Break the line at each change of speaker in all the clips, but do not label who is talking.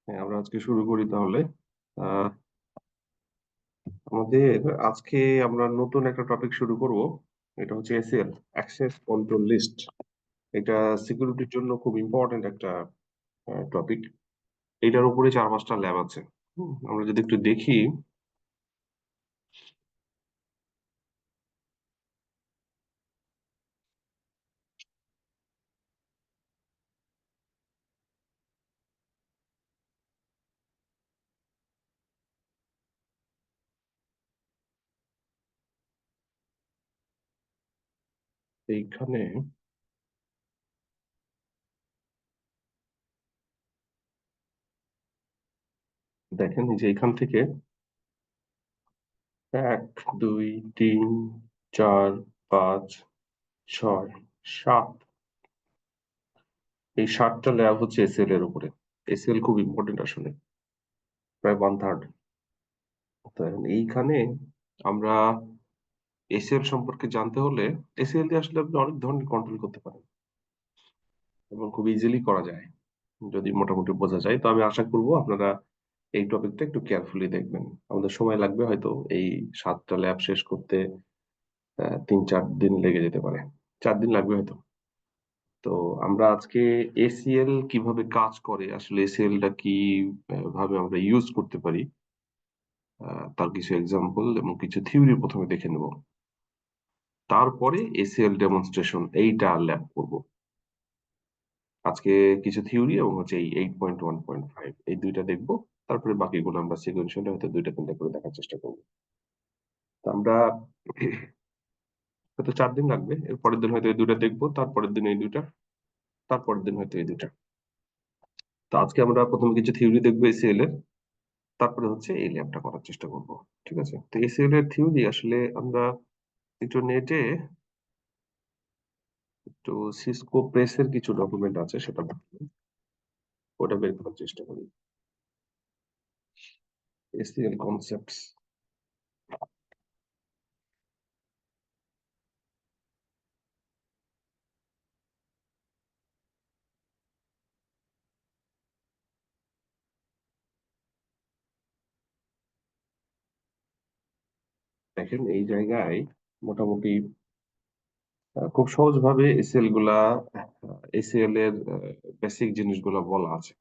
হ্যাঁ, আমরা আজকে শুরু করি তাহলে। আহ, আমাদের আজকে আমরা নতুন একটা টপিক শুরু করব। এটা হচ্ছে এসিএল, অ্যাক্সেস কন্ট্রোল লিস্ট। এটা সিকিউরিটির জন্য খুব ইম্পর্টেন্ট একটা টপিক। এটার উপরে 4-5টা ল্যাব আছে। আমরা যদি একটু দেখি, এইখানে দেখেন যে এখান থেকে 1, 2, 3, 4, 5, 6, 7, এই 7টা ল্যাব হচ্ছে এসিএল এর উপরে। এসিএল খুব ইম্পর্টেন্ট আসলে, প্রায় 1/3। তো এখন এইখানে আমরা এসিএল সম্পর্কে জানতে হলে, এসিএল দিয়ে আসলে আপনি অনেক ধরনের কন্ট্রোল করতে পারেন এবং খুব ইজিলি করা যায় যদি মোটামুটি বোঝা যায়। তো আমি আশা করব আপনারা এই টপিকটা একটু কেয়ারফুলি দেখবেন। আমাদের সময় লাগবে হয়তো এই 7টা ল্যাব শেষ করতে 3-4 দিন লেগে যেতে পারে, 4 দিন লাগবে হয়তো। তো আমরা আজকে এসিএল কিভাবে কাজ করে, আসলে এসিএলটা কি ভাবে আমরা ইউজ করতে পারি, তার কিছু এক্সাম্পল এবং কিছু থিওরি প্রথমে দেখে নেব। তারপরে এসিএল ডেমনস্ট্রেশন এইটা ল্যাব করব আজকে। কিছু থিওরি এবং হচ্ছে এই 8.1.5 এই দুইটা দেখবো। তারপরে বাকিগুলো আমরা সিকুয়েন্সিয়ালি হয়তো 2টা 3টা করে দেখার চেষ্টা করবো। তো আমরা হয়তো 4 দিন লাগবে। এর পরের দিন হয়তো এই দুইটা দেখবো, তারপরের দিন এই দুইটা, তারপরের দিন হয়তো এই দুইটা। তো আজকে আমরা প্রথমে কিছু থিওরি দেখবো এসিএল এর, তারপরে হচ্ছে এই ল্যাবটা করার চেষ্টা করব। ঠিক আছে? তো এসিএল এর থিওরি আসলে আমরা একটু নেটে, একটু সিসকো প্রেসের কিছু ডকুমেন্ট আছে, সেটা ওটা বের করার চেষ্টা করি। এসিএল কনসেপ্টস, দেখেন এই জায়গায় মোটামুটি খুব সহজ ভাবে এসিএল গুলা, এসিএল এর বেসিক জিনিসগুলা বলা আছে।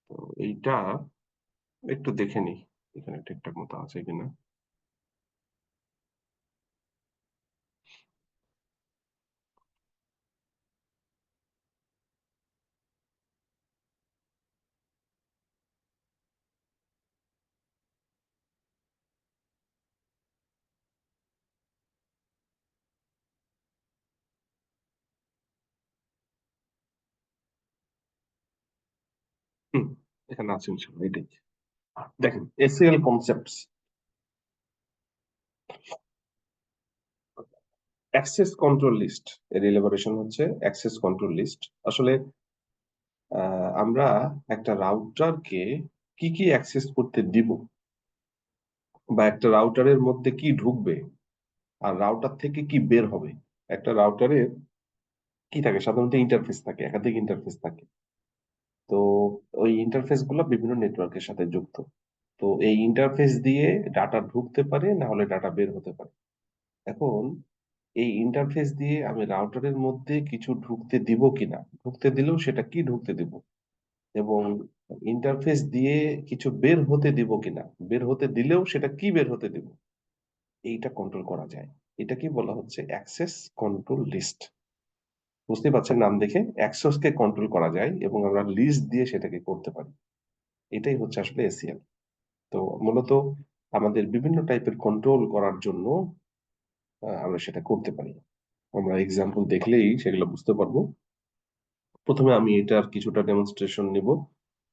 তো এইটা একটু দেখে নি এখানে ঠিকঠাক মতো আছে কিনা। হুম, এখানে আছে ইনশাল্লাহ, এটাই। দেখেন ACL concepts, access control list এর এলিবারেশন হচ্ছে অ্যাক্সেস কন্ট্রোল লিস্ট। আসলে আমরা একটা রাউটারকে কি কি অ্যাক্সেস করতে দিব, বা একটা রাউটারের মধ্যে কি ঢুকবে আর রাউটার থেকে কি বের হবে। একটা রাউটারের কি থাকে, সাধারণত ইন্টারফেস থাকে, একাধিক ইন্টারফেস থাকে। তো ওই ইন্টারফেস গুলো বিভিন্ন নেটওয়ার্কের সাথে যুক্ত। তো এই ইন্টারফেস দিয়ে ডাটা ঢুকতে পারে, না হলে ডাটা বের হতে পারে। এখন এই ইন্টারফেস দিয়ে আমি রাউটারের মধ্যে কিছু ঢুকতে দিব কিনা, ঢুকতে দিলেও সেটা কি ঢুকতে দিব, এবং ইন্টারফেস দিয়ে কিছু বের হতে দিব কিনা, বের হতে দিলেও সেটা কি বের হতে দিব, এইটা কন্ট্রোল করা যায়। এটা কি বলা হচ্ছে অ্যাক্সেস কন্ট্রোল লিস্ট। বুঝতে পারছেন, নাম দেখে অ্যাক্সেস কে কন্ট্রোল করা যায় এবং আমরা লিস্ট দিয়ে সেটাকে করতে পারি। এটাই হচ্ছে আসলে এসিএল। তো মূলত আমাদের বিভিন্ন টাইপের কন্ট্রোল করার জন্য আমরা সেটা করতে পারি। আমরা এক্সাম্পল দেখলেই সেগুলো বুঝতে পারবো। প্রথমে আমি এটার কিছুটা ডেমনস্ট্রেশন নিব,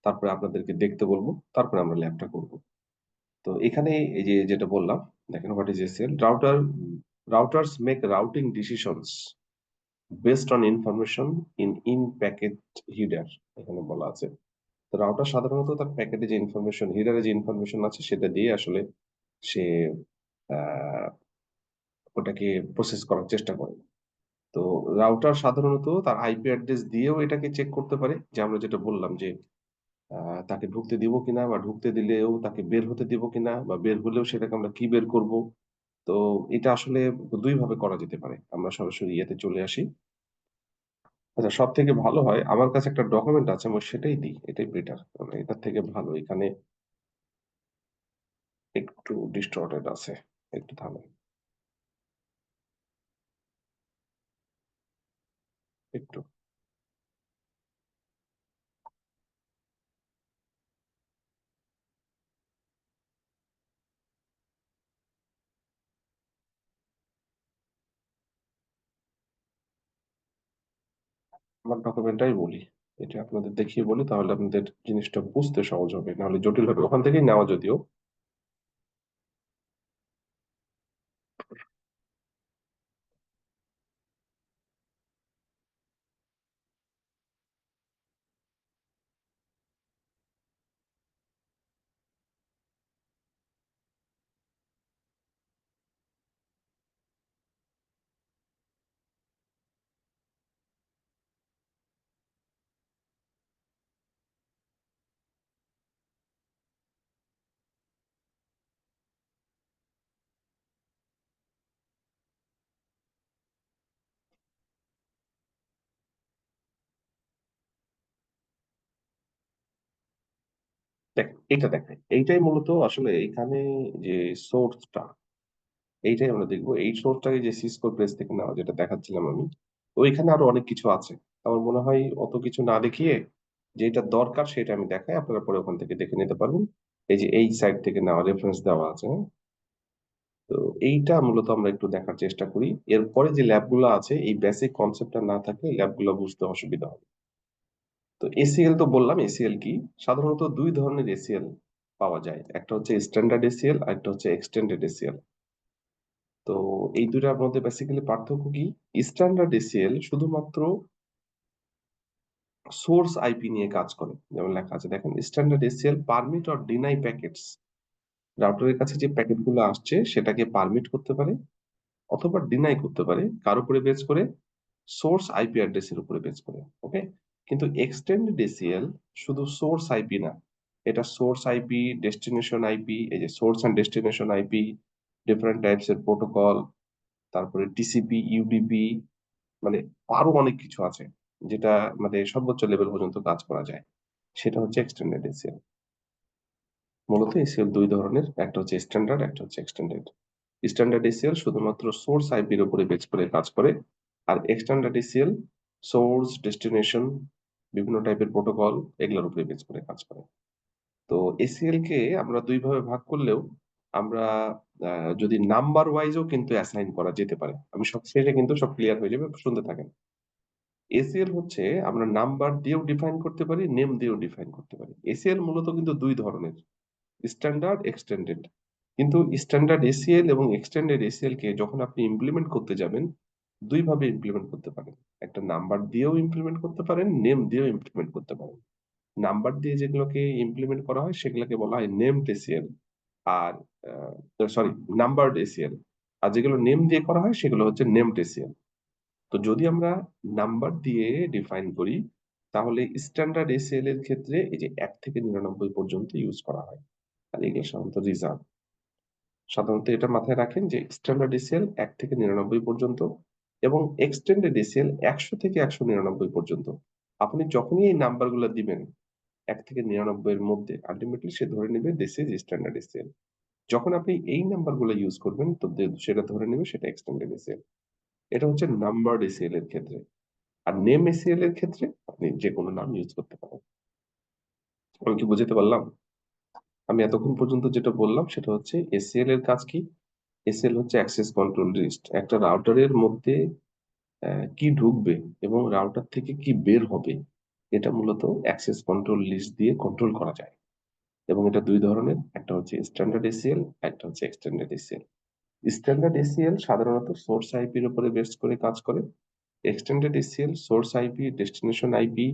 তারপরে আপনাদেরকে দেখতে বলবো, তারপরে আমরা ল্যাবটা করব। তো এখানে এই যে যেটা বললাম, দেখেন what is ACL router. Routers make routing decisions based on information in packet header, এখানে বলা আছে। তো রাউটার সাধারণত তার প্যাকেটে যে ইনফরমেশন, হিডারে যে ইনফরমেশন আছে সেটা দিয়ে আসলে সে আহ, ওটাকে প্রসেস করার চেষ্টা করে। তো রাউটার সাধারণত তার আইপি অ্যাড্রেস দিয়েও এটাকে চেক করতে পারে, যে আমরা যেটা বললাম যে তাকে ঢুকতে দিব কিনা, বা ঢুকতে দিলেও তাকে বের হতে দিব কিনা, বা বের হলেও সেটাকে আমরা কি বের করব। তো এটা আসলে দুই ভাবে করা যেতে পারে। আমরা সরাসরি ইয়েতে চলে আসি। আচ্ছা, সব থেকে ভালো হয় আমার কাছে একটা ডকুমেন্ট আছে, আমি সেটাই দিই, এটাই বেটার। মানে এটার থেকে ভালো এখানে একটু ডিস্টর্টেড আছে, একটু থামে, একটু। আমার ডকুমেন্টটাই বলি, এটা আপনাদের দেখিয়ে বলি, তাহলে আপনাদের জিনিসটা বুঝতে সহজ হবে, নাহলে জটিল হবে। ওখান থেকেই নেওয়া যদিও। দেখ, এটা দেখেন, এইটাই মূলত আসলে এখানে যে সোর্সটা, এইটাই আমরা দেখবো। এই সোর্সটাকে যে সিসকো প্রেস থেকে নেওয়া, যেটা দেখাচ্ছিলাম আমি, ওইখানে আরো অনেক কিছু আছে। আমার মনে হয় অত কিছু না দেখিয়ে যেটা দরকার সেটা আমি দেখাই, আপনারা পরে ওখান থেকে দেখে নিতে পারবেন। এই যে এই সাইট থেকে নেওয়া, রেফারেন্স দেওয়া আছে, হ্যাঁ? তো এইটা মূলত আমরা একটু দেখার চেষ্টা করি। এরপরে যে ল্যাবগুলো আছে, এই বেসিক কনসেপ্টটা না থাকলে ল্যাবগুলো বুঝতে অসুবিধা হবে। তো এসিএল তো বললাম, এসিএল কি? সাধারণত দুই ধরনের এসিএল পাওয়া যায়, একটা হচ্ছে স্ট্যান্ডার্ড এসিএল আর একটা হচ্ছে এক্সটেন্ডেড এসিএল। তো এই দুটার মধ্যে বেসিক্যালি পার্থক্য কি? স্ট্যান্ডার্ড এসিএল শুধুমাত্র সোর্স আইপি নিয়ে কাজ করে। যেমন লেখা আছে দেখেন, standard ACL permit or deny packets. রাউটারের কাছে যে প্যাকেট গুলো আসছে সেটাকে পারমিট করতে পারে অথবা ডিনাই করতে পারে, কার উপরে বেস করে? সোর্স আইপি অ্যাড্রেসের উপরে বেস করে। ওকে। কিন্তু এক্সটেন্ডেড এসিএল শুধু সোর্স আইপি না, এটা সোর্স আইপি, ডেস্টিনেশন আইপি, এই যে source and destination IP, different types এর প্রোটোকল, তারপরে টিসিপি, ইউডিপি, মানে আরো অনেক কিছু আছে, যেটা মানে সর্বোচ্চ লেভেল পর্যন্ত কাজ করা যায়। সেটা হচ্ছে এক্সটেন্ডেড এসিএল। মূলত এসিএল দুই ধরনের, একটা হচ্ছে স্ট্যান্ডার্ড, একটা হচ্ছে এক্সটেন্ডেড। স্ট্যান্ডার্ড এসিএল শুধুমাত্র সোর্স আইপির উপরে বেস করে কাজ করে, আর এক্সটেন্ডেড এসিএল সোর্স, ডেস্টিনেশন, বিভিন্ন টাইপের প্রোটোকল, এগুলোর উপরে বেস করে কাজ করে। তো এসিএল কে আমরা দুই ভাবে ভাগ করলেও আমরা যদি নাম্বার ওয়াইজও কিন্তু অ্যাসাইন করা যেতে পারে। আমি সব শেষে কিন্তু সব ক্লিয়ার হয়ে যাবে, শুনতে থাকেন। এসিএল হচ্ছে আমরা নাম্বার দিয়েও ডিফাইন করতে পারি, নেম দিয়েও ডিফাইন করতে পারি। এসিএল মূলত কিন্তু দুই ধরনের, স্ট্যান্ডার্ড, এক্সটেন্ডেড। কিন্তু স্ট্যান্ডার্ড এসিএল এবং এক্সটেন্ডেড এসিএল কে যখন আপনি ইমপ্লিমেন্ট করতে যাবেন, দুই ভাবে ইমপ্লিমেন্ট করতে পারেন। একটা নাম্বার দিয়েও ইমপ্লিমেন্ট করতে পারেন, নেম দিয়েও ইমপ্লিমেন্ট করতে পারেন। নাম্বার দিয়ে যেগুলোকে ইমপ্লিমেন্ট করা হয় সেগুলোকে বলা হয় নেমড এসিএল, আর সরি, নাম্বারড এসিএল। আর যেগুলো নেম দিয়ে করা হয় সেগুলো হচ্ছে নেমড এসিএল। তো যদি আমরা নাম্বার দিয়ে ডিফাইন করি, তাহলে স্ট্যান্ডার্ড এসিএল এর ক্ষেত্রে এই যে 1 থেকে 99 পর্যন্ত ইউজ করা হয়। আর এগুলো সাধারণত রিজার্ভ। সাধারণত এটা মাথায় রাখেন যে স্ট্যান্ডার্ড এসিএল 1 থেকে 99 পর্যন্ত, এবং এক্সটেন্ডেড এসিএল 100 থেকে 199 পর্যন্ত। আপনি যখনই এই নাম্বার গুলো দিবেন 1 থেকে 99 এর মধ্যে, আলটিমেটলি সে ধরে নেবে দিস ইজ স্ট্যান্ডার্ড এসিএল। যখন আপনি এই নাম্বার গুলো ইউজ করবেন, তো সেটা ধরে নেবে সেটা এক্সটেন্ডেড এসিএল। এটা হচ্ছে নাম্বারড এসিএল এর ক্ষেত্রে। আর নেম এসিএল এর ক্ষেত্রে আপনি যে কোনো নাম ইউজ করতে পারেন। আমি কি বুঝতে পারলাম? আমি এতক্ষণ পর্যন্ত যেটা বললাম সেটা হচ্ছে এসিএল এর কাজ কি। এসএল হচ্ছে অ্যাক্সেস কন্ট্রোল লিস্ট। একটা রাউটারের মধ্যে কি ঢুকবে এবং রাউটার থেকে কি বের হবে, এটা মূলত অ্যাক্সেস কন্ট্রোল লিস্ট দিয়ে কন্ট্রোল করা যায়। এবং এটা দুই ধরনের, একটা হচ্ছে স্ট্যান্ডার্ড এসিএল, একটা হচ্ছে এক্সটেন্ডেড এসিএল। স্ট্যান্ডার্ড এসিএল সাধারণত সোর্স আইপির উপরে বেস করে কাজ করে। Extended ACL source IP, destination IP,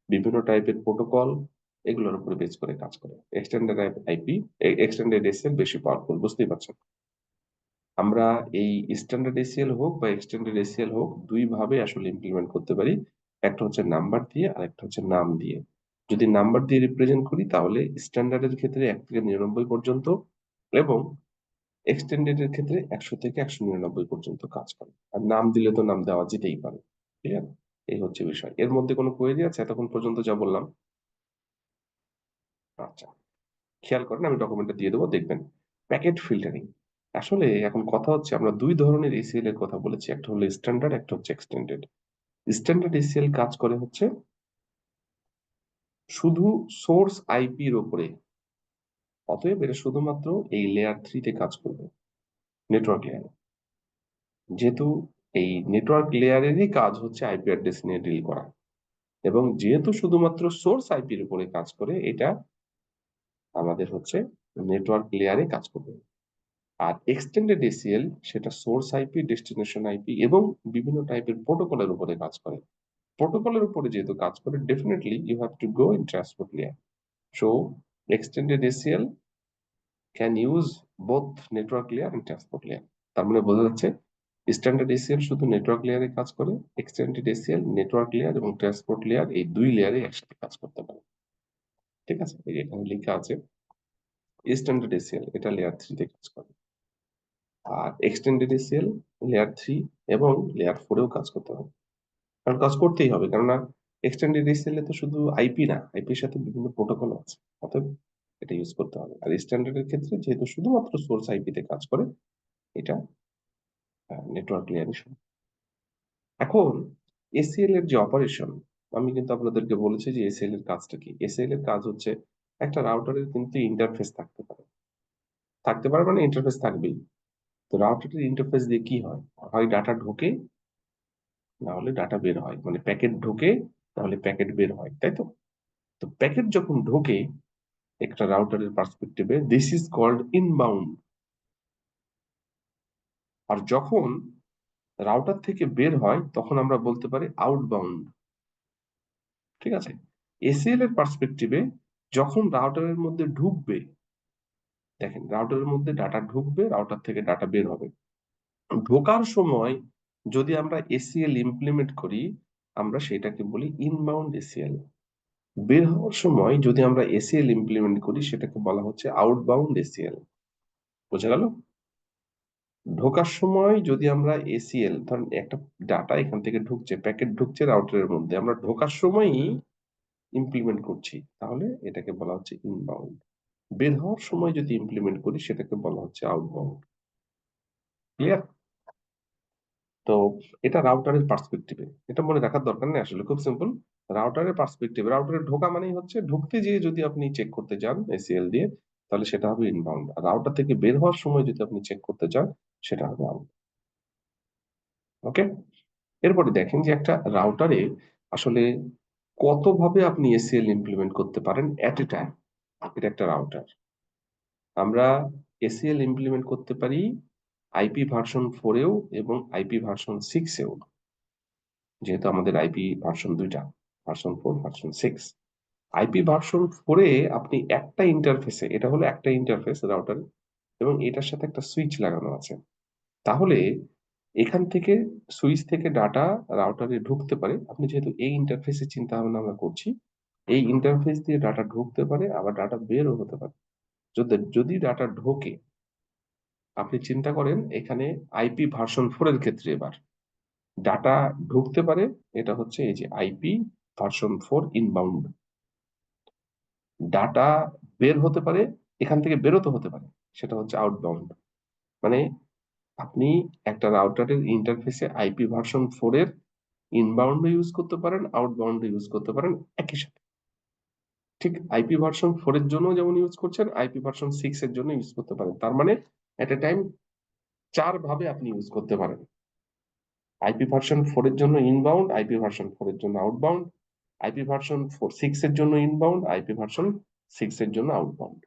বিভিন্ন টাইপের প্রোটোকল, এগুলোর উপরে বেস করে কাজ করে। এক্সটেন্ডেড আইপি, এক্সটেন্ডেড এসিএল বেশি পাওয়ারফুল, বুঝতেই পারছেন। আমরা এই স্ট্যান্ডার্ড এসিএল হোক বা এক্সটেন্ডেড এসিএল হোক, দুই ভাবে আসলে ইমপ্লিমেন্ট করতে পারি। একটা হচ্ছে নাম্বার দিয়ে আর একটা হচ্ছে নাম দিয়ে। যদি নাম্বার দিয়ে রিপ্রেজেন্ট করি তাহলে স্ট্যান্ডার্ডের ক্ষেত্রে 1 থেকে 99 পর্যন্ত এবং এক্সটেন্ডেড এর ক্ষেত্রে 100 থেকে 199 পর্যন্ত কাজ করে। আর নাম দিলে তো নাম দেওয়া যেতেই পারে। ক্লিয়ার? এই হচ্ছে বিষয়। এর মধ্যে কোনো কোয়েরি আছে এতক্ষণ পর্যন্ত যা বললাম? আচ্ছা, খেয়াল করেন, আমি ডকুমেন্টটা দিয়ে দেবো, দেখবেন। Packet filtering. আসলে এখন কথা হচ্ছে আমরা দুই ধরনের এসিএল এর কথা বলেছি, একটা হলো স্ট্যান্ডার্ড, একটা হচ্ছে এক্সটেন্ডেড। স্ট্যান্ডার্ড এসিএল কাজ করে হচ্ছে শুধু সোর্স আইপির উপরে, অতএব এটা শুধুমাত্র এই লেয়ার 3 তে কাজ করবে, নেটওয়ার্ক লেয়ারে। যেহেতু এই নেটওয়ার্ক লেয়ারেরই কাজ হচ্ছে আইপি অ্যাড্রেস নিয়ে ডিল করা, এবং যেহেতু শুধুমাত্র সোর্স আইপির উপরে কাজ করে, এটা আমাদের হচ্ছে নেটওয়ার্ক লেয়ারে কাজ করবে। আর এক্সটেন্ডেড এসিএল সেটা সোর্স আইপি, ডেস্টিনেশন আইপি এবং বিভিন্ন টাইপের প্রোটোকলের উপরে কাজ করে। প্রোটোকলের উপরে যেহেতু কাজ করে, definitely you have to go in transport layer. So extended ACL can use both network layer and transport layer. তার মানে বোঝা যাচ্ছে স্ট্যান্ডার্ড এসিএল শুধু নেটওয়ার্ক লেয়ারে কাজ করে, এক্সটেন্ডেড এসিএল নেটওয়ার্ক লেয়ার এবং ট্রান্সপোর্ট লেয়ার এই দুই লেয়ারে একসাথে কাজ করতে পারে। ঠিক আছে, এই যে এখানে লেখা আছে স্ট্যান্ডার্ড এসিএল এটা লেয়ার 3 তে কাজ করে, আর এক্সটেন্ডেড এসিএল লেয়ার 3 এবং লেয়ার 4 এও কাজ করতে হবে। কারণ কাজ করতেই হবে, কেননা এক্সটেন্ডেড এসিএল এ তো শুধু আইপি না, আইপির সাথে বিভিন্ন প্রোটোকল আছে, অতএব এটা ইউজ করতে হবে। আর স্ট্যান্ডার্ড এর ক্ষেত্রে যেহেতু শুধুমাত্র সোর্স আইপি তে কাজ করে, এটা নেটওয়ার্ক লেয়ারে শুরু। এখন এসিএল এর যে অপারেশন, আমি কিন্তু আপনাদেরকে বলেছি যে এসিএল এর কাজটা কি। এসিএল এর কাজ হচ্ছে একটা রাউটারের কিন্তু ইন্টারফেস থাকতে পারে, মানে ইন্টারফেস থাকবেই। তো রাউটারের ইন্টারফেস দিয়ে কি হয়, হয় ডাটা ঢোকে, না হলে ডাটা বের হয়, মানে প্যাকেট ঢোকে, তাহলে প্যাকেট বের হয়, তাই তো? তো প্যাকেট যখন ঢোকে একটা রাউটারের পার্সপেক্টিভে, দিস ইজ কল্ড ইনবাউন্ড। আর যখন রাউটার থেকে বের হয় তখন আমরা বলতে পারি আউটবাউন্ড। ঠিক আছে? এসিএল এর পার্সপেক্টিভে যখন রাউটারের মধ্যে ঢুকবে, দেখেন রাউটারের মধ্যে ডাটা ঢুকবে, রাউটার থেকে ডাটা বের হবে। ঢোকার সময় যদি আমরা এসিএল ইমপ্লিমেন্ট করি, আমরা সেটাকে বলি ইনবাউন্ড এসিএল। বের হওয়ার সময় যদি আমরা এসিএল ইমপ্লিমেন্ট করি, সেটাকে বলা হচ্ছে আউটবাউন্ড এসিএল। বোঝা গেল? ঢোকার সময় যদি আমরা এসিএল, ধরেন একটা ডাটা এখান থেকে ঢুকছে, প্যাকেট ঢুকছে রাউটারের মধ্যে, আমরা ঢোকার সময়ই ইমপ্লিমেন্ট করছি, তাহলে এটাকে বলা হচ্ছে ইনবাউন্ড। বের হওয়ার সময় যদি ইমপ্লিমেন্ট করি, সেটাকে বলা হচ্ছে আউটবাউন্ড। ক্লিয়ার? তো এটা রাউটারের পার্সপেক্টিভে, এটা মনে রাখার দরকার নেই, আসলে খুব সিম্পল। রাউটারের পার্সপেক্টিভে, রাউটারে ঢোকা মানেই হচ্ছে ঢুকতে যেয়ে যদি আপনি চেক করতে যান এসিএল দিয়ে, তাহলে সেটা হবে ইনবাউন্ড। আর রাউটার থেকে বের হওয়ার সময় যদি আপনি চেক করতে চান, সেটা হবে আউট। ওকে? এরপরে দেখেন যে একটা রাউটারে আসলে কতভাবে আপনি এসিএল ইমপ্লিমেন্ট করতে পারেন এট এ টাইম। এটা একটা রাউটার, আমরা এসিএল ইমপ্লিমেন্ট করতে পারি আইপি ভার্সন 4 এও এবং আইপি ভার্সন 6 এও। যেহেতু আমাদের আইপি ভার্সন দুইটা, ভার্সন 4, ভার্সন 6। আইপি ভার্সন 4 এ আপনি একটা ইন্টারফেসে, এটা হলো একটা ইন্টারফেস রাউটার, এবং এটার সাথে একটা সুইচ লাগানো আছে, তাহলে এখান থেকে সুইচ থেকে ডাটা রাউটারে ঢুকতে পারে। আপনি যেহেতু এই ইন্টারফেসে চিন্তা ভাবনা আমরা করছি, এই ইন্টারফেস দিয়ে ডাটা ঢুকতে পারে, আবার ডাটা বেরও হতে পারে। যদি যদি ডাটা ঢোকে, আপনি চিন্তা করেন এখানে আইপি ভার্সন 4 এর ক্ষেত্রে এবার ডাটা ঢুকতে পারে, এটা হচ্ছে এই যে আইপি ভার্সন 4 ইনবাউন্ড। ডাটা বের হতে পারে, এখান থেকে বেরোতে হতে পারে, সেটা হচ্ছে আউটবাউন্ড। মানে আপনি একটা রাউটারের ইন্টারফেসে আইপি ভার্সন 4 এর ইনবাউন্ড ইউজ করতে পারেন, আউটবাউন্ড ইউজ করতে পারেন একই সাথে। ঠিক আইপি ভার্সন 4 এর জন্য যেমন ইউজ করছেন, আইপি ভার্সন 6 এর জন্য ইউজ করতে পারেন। তার মানে এট এ টাইম 4 ভাবে আপনি ইউজ করতে পারেন। আইপি ভার্সন 4 এর জন্য ইনবাউন্ড, আইপি ভার্সন 4 এর জন্য আউটবাউন্ড, আইপি ভার্সন 6 এর জন্য ইনবাউন্ড, আইপি ভার্সন 6 এর জন্য আউটবাউন্ড।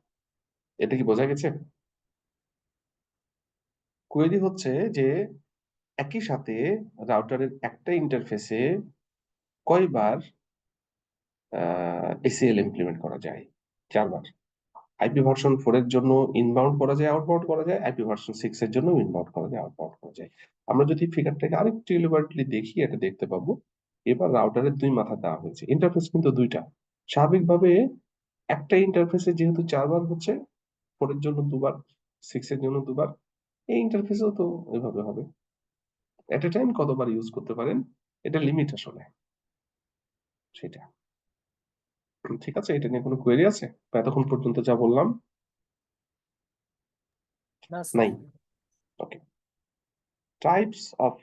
এটা কি বোঝা গেছে? কোয়েরি হচ্ছে যে একই সাথে রাউটারের একটা ইন্টারফেসে কয়বার এসিএল ইমপ্লিমেন্ট করা যায়? 4 বার। আইপি ভার্সন 4 এর জন্য ইনবাউন্ড করা যায়, আউটবাউন্ড করা যায়, আইপি ভার্সন 6 এর জন্য ইনবাউন্ড করা যায়, আউটবাউন্ড করা যায়। আমরা যদি ফিগারটাকে আরেকটু ইলিবারেটলি দেখি, এটা দেখতে পাবো এবার রাউটারের দুই মাথা দেওয়া হয়েছে, ইন্টারফেস কিন্তু দুইটা। স্বাভাবিকভাবে একটা ইন্টারফেসে যেহেতু 4 বার হচ্ছে, 4 এর জন্য 2 বার, 6 এর জন্য 2 বার, এই ইন্টারফেসেও তো ওইভাবে হবে। এট এ টাইম কতবার ইউজ করতে পারেন, এটা লিমিট আসলে সেটা। ঠিক আছে, এটা নিয়ে কোনো কোয়েরি আছে বা এতক্ষণ পর্যন্ত যা বললাম?
না স্যার।
নাই। Okay. Types of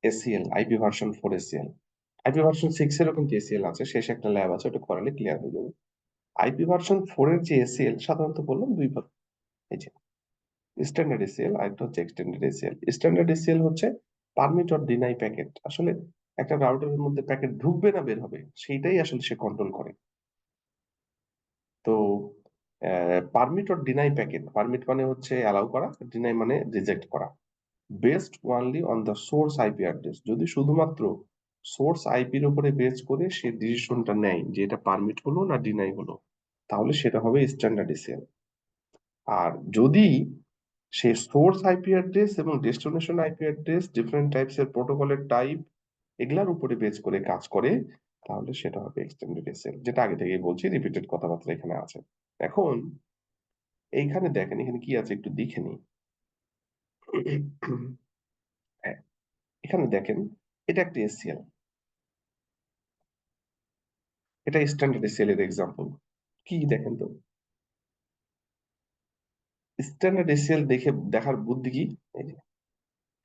ACL, IP version 4 ACL. IP version 6 এরও কিন্তু এসিএল আছে, শেষ একটা ল্যাব আছে, ওটা করালে ক্লিয়ার হয়ে যাবে। আইপি ভার্সন 4 এর যে এসিএল সাধারণত বললাম দুই ভাগ। এই যে স্ট্যান্ডার্ড এসিএল আর একটা হচ্ছে এক্সটেন্ডেড এসিএল। স্ট্যান্ডার্ড এসিএল হচ্ছে পারমিট অর ডিনাই প্যাকেট। আসলে একটা রাউটারের মধ্যে প্যাকেট ঢুকবে না বের হবে সেইটাই আসলে সে কন্ট্রোল করে। তো permit or deny packet, permit মানে হচ্ছে অ্যালাউ করা, ডিনাই মানে রিজেক্ট করা, based only on the source IP address. যদি শুধুমাত্র সোর্স আইপির উপরে বেস করে সে ডিসিশনটা নেয় যে এটা পারমিট হলো না ডিনাই হলো, তাহলে সেটা হবে স্ট্যান্ডার্ড এসিএল। আর যদি সে সোর্স আইপি অ্যাড্রেস এবং destination IP address, different types এর প্রোটোকলের টাইপ, এগুলার উপরে বেস করে কাজ করে, তাহলে সেটা হবে এক্সটেন্ডেড এসএল, যেটা আগে থেকেই বলছি, রিপিটেড কথাবার্তা এখানে আছে। এখন এইখানে দেখেন এখানে কি আছে একটু দেখে নিই। হ্যাঁ, এখানে দেখেন এটা একটা এসিএল, এটা স্ট্যান্ডার্ড এসএল এর এক্সাম্পল। কি দেখেন তো, স্ট্যান্ডার্ড এসএল দেখে দেখার বুদ্ধি কি? এই যে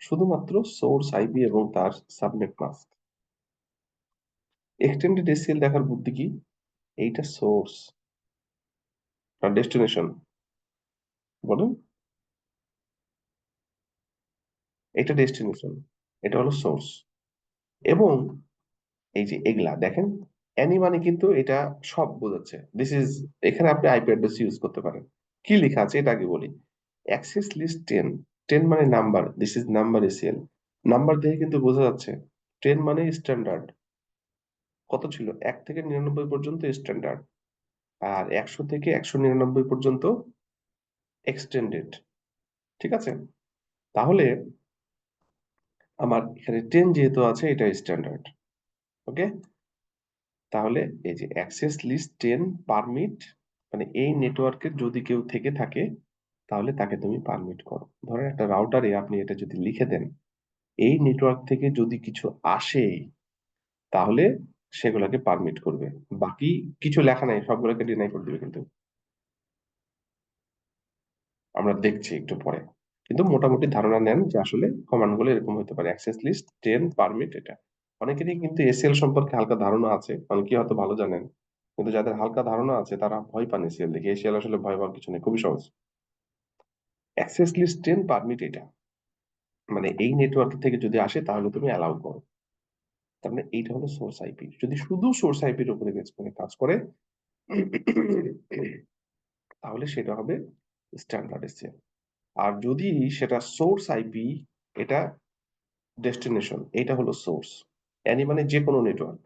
শুধুমাত্র সোর্স আইপি এবং তার সাবনেট মাস্ক। এক্সটেন্ডেড এসএল দেখার বুদ্ধি কি? এইটা সোর্স আর ডেস্টিনেশন, বলেন, এটা ডেস্টিনেশন, এটা হলো সোর্স। এবং এই যে এগুলা দেখেন, অ্যানি মানে কিন্তু এটা সব বোঝাচ্ছে, দিস ইজ, এখানে আপনি আইপি অ্যাড্রেস ইউজ করতে পারেন। কি লেখা আছে এটা আগে বলি। অ্যাক্সেস লিস্ট 10, 10 মানে number, this is number ACL. Number দেখে কিন্তু বোঝা যাচ্ছে 10 মানে স্ট্যান্ডার্ড। কত ছিল? 1 থেকে 99 পর্যন্ত স্ট্যান্ডার্ড, আর 100 থেকে 199 পর্যন্ত এক্সটেন্ডেড। ঠিক আছে, তাহলে আমার এখানে 10 যেহেতু আছে এটা স্ট্যান্ডার্ড। ওকে, তাহলে এই যে অ্যাক্সেস লিস্ট 10 পারমিট, মানে এই নেটওয়ার্কের যদি কেউ থেকে থাকে তাহলে তাকে তুমি পারমিট করো। ধরেন একটা রাউটারে আপনি এটা যদি লিখে দেন, এই নেটওয়ার্ক থেকে যদি কিছু আসে তাহলে সেগুলোকে পারমিট করবে, বাকি কিছু লেখা নাই, সবগুলোকে ডিনাই করে দিবে। কিন্তু আমরা দেখছি একটু পরে, কিন্তু মোটামুটি ধারণা নেন যে আসলে কমান্ড গুলো এরকম হতে পারে। অ্যাক্সেস লিস্ট 10 পারমিট, এটা অনেকেরই কিন্তু এসিএল সম্পর্কে হালকা ধারণা আছে, অনেকেই হয়তো ভালো জানেন, কিন্তু যাদের হালকা ধারণা আছে তারা ভয় পান এসিএল দেখে। এসিএল আসলে ভয় পাওয়ার কিছু নেই, খুবই সহজ। অ্যাক্সেস লিস্ট 10 পারমিট, এটা মানে এই নেটওয়ার্ক থেকে যদি আসে তাহলে তুমি অ্যালাউ করো। তার মানে এইটা হলো সোর্স আইপি। যদি শুধু সোর্স আইপির উপরে বেস করে কাজ করে তাহলে সেটা হবে স্ট্যান্ডার্ড এসিএল। আর যদি সেটা সোর্স আইপি, এটা ডেস্টিনেশন, এটা হলো সোর্স, অ্যানি মানে যে কোনো নেটওয়ার্ক,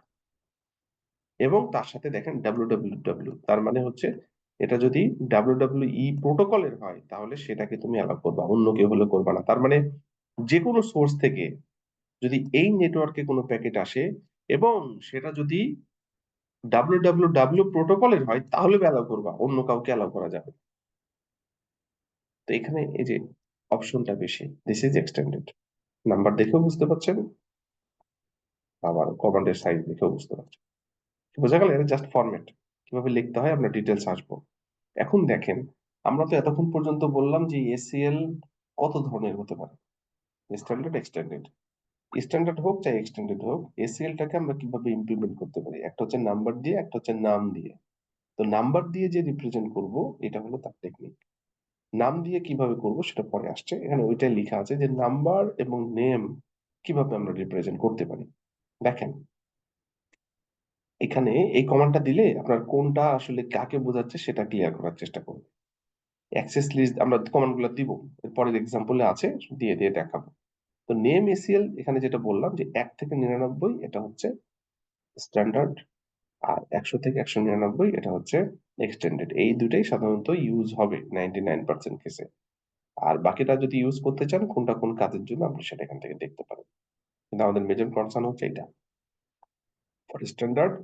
এবং তার সাথে দেখেন ডাব্লিউ, তার মানে হচ্ছে এটা যদি ডাব্লিউ প্রোটোকলের হয় তাহলে সেটাকে তুমি অ্যালাউ করবা, অন্য কেউ হলে করবা না। তার মানে যে কোনো সোর্স থেকে যদি এই নেটওয়ার্কে কোনো প্যাকেট আসে এবং সেটা যদি ডাব্লিউ প্রোটোকলের হয় তাহলে অ্যালাউ করবা, অন্য কাউকে অ্যালাউ করা যাবে না। তো এখানে এই যে অপশনটা বেশি, দিস ইজ এক্সটেন্ডেড। নাম্বার দেখেও বুঝতে পারছেন, আবার কমান্ডের সাইজ দেখেও বুঝতে পারছেন। বোঝা গেল? এটা জাস্ট ফরম্যাট, কিভাবে লিখতে হয় আমরা ডিটেলস আসবো। এখন দেখেন, আমরা তো এতক্ষণ পর্যন্ত বললাম যে এসিএল কত ধরনের হতে পারে, স্ট্যান্ডার্ড, এক্সটেন্ডেড। স্ট্যান্ডার্ড হোক চাই এক্সটেন্ডেড হোক, এসিএলটাকে আমরা কিভাবে ইমপ্লিমেন্ট করতে পারি, একটা হচ্ছে নাম্বার দিয়ে, একটা হচ্ছে নাম দিয়ে। তো নাম্বার দিয়ে যে রিপ্রেজেন্ট করব এটা হলো তার টেকনিক। নাম দিয়ে কিভাবে করব সেটা পরে আসছে, এখানে ওইটাই লেখা আছে যে নাম্বার এবং নেম কিভাবে আমরা রিপ্রেজেন্ট করতে পারি। দেখেন এখানে এই কমান্ডটা দিলে আপনার কোনটা আসলে কাকে বোঝাচ্ছে সেটা ক্লিয়ার করার চেষ্টা করুন। অ্যাক্সেস লিস্ট আমরা কমান্ড গুলো দিব, এর পরের এক্সাম্পলে আছে, দিয়ে দিয়ে দেখাবো। তো নেম এসিএল এখানে যেটা বললাম যে 1 থেকে 99 এটা হচ্ছে স্ট্যান্ডার্ড, আর 100 থেকে 199 এটা হচ্ছে এক্সটেন্ডেড। এই দুটাই সাধারণত ইউজ হবে 99% কেসে। আর বাকিটা যদি ইউজ করতে চান কোনটা কোন কাজের জন্য আপনি সেটা এখান থেকে দেখতে পারেন, কিন্তু আমাদের মেজর কনসার্ন হচ্ছে এটা, ফর স্ট্যান্ডার্ড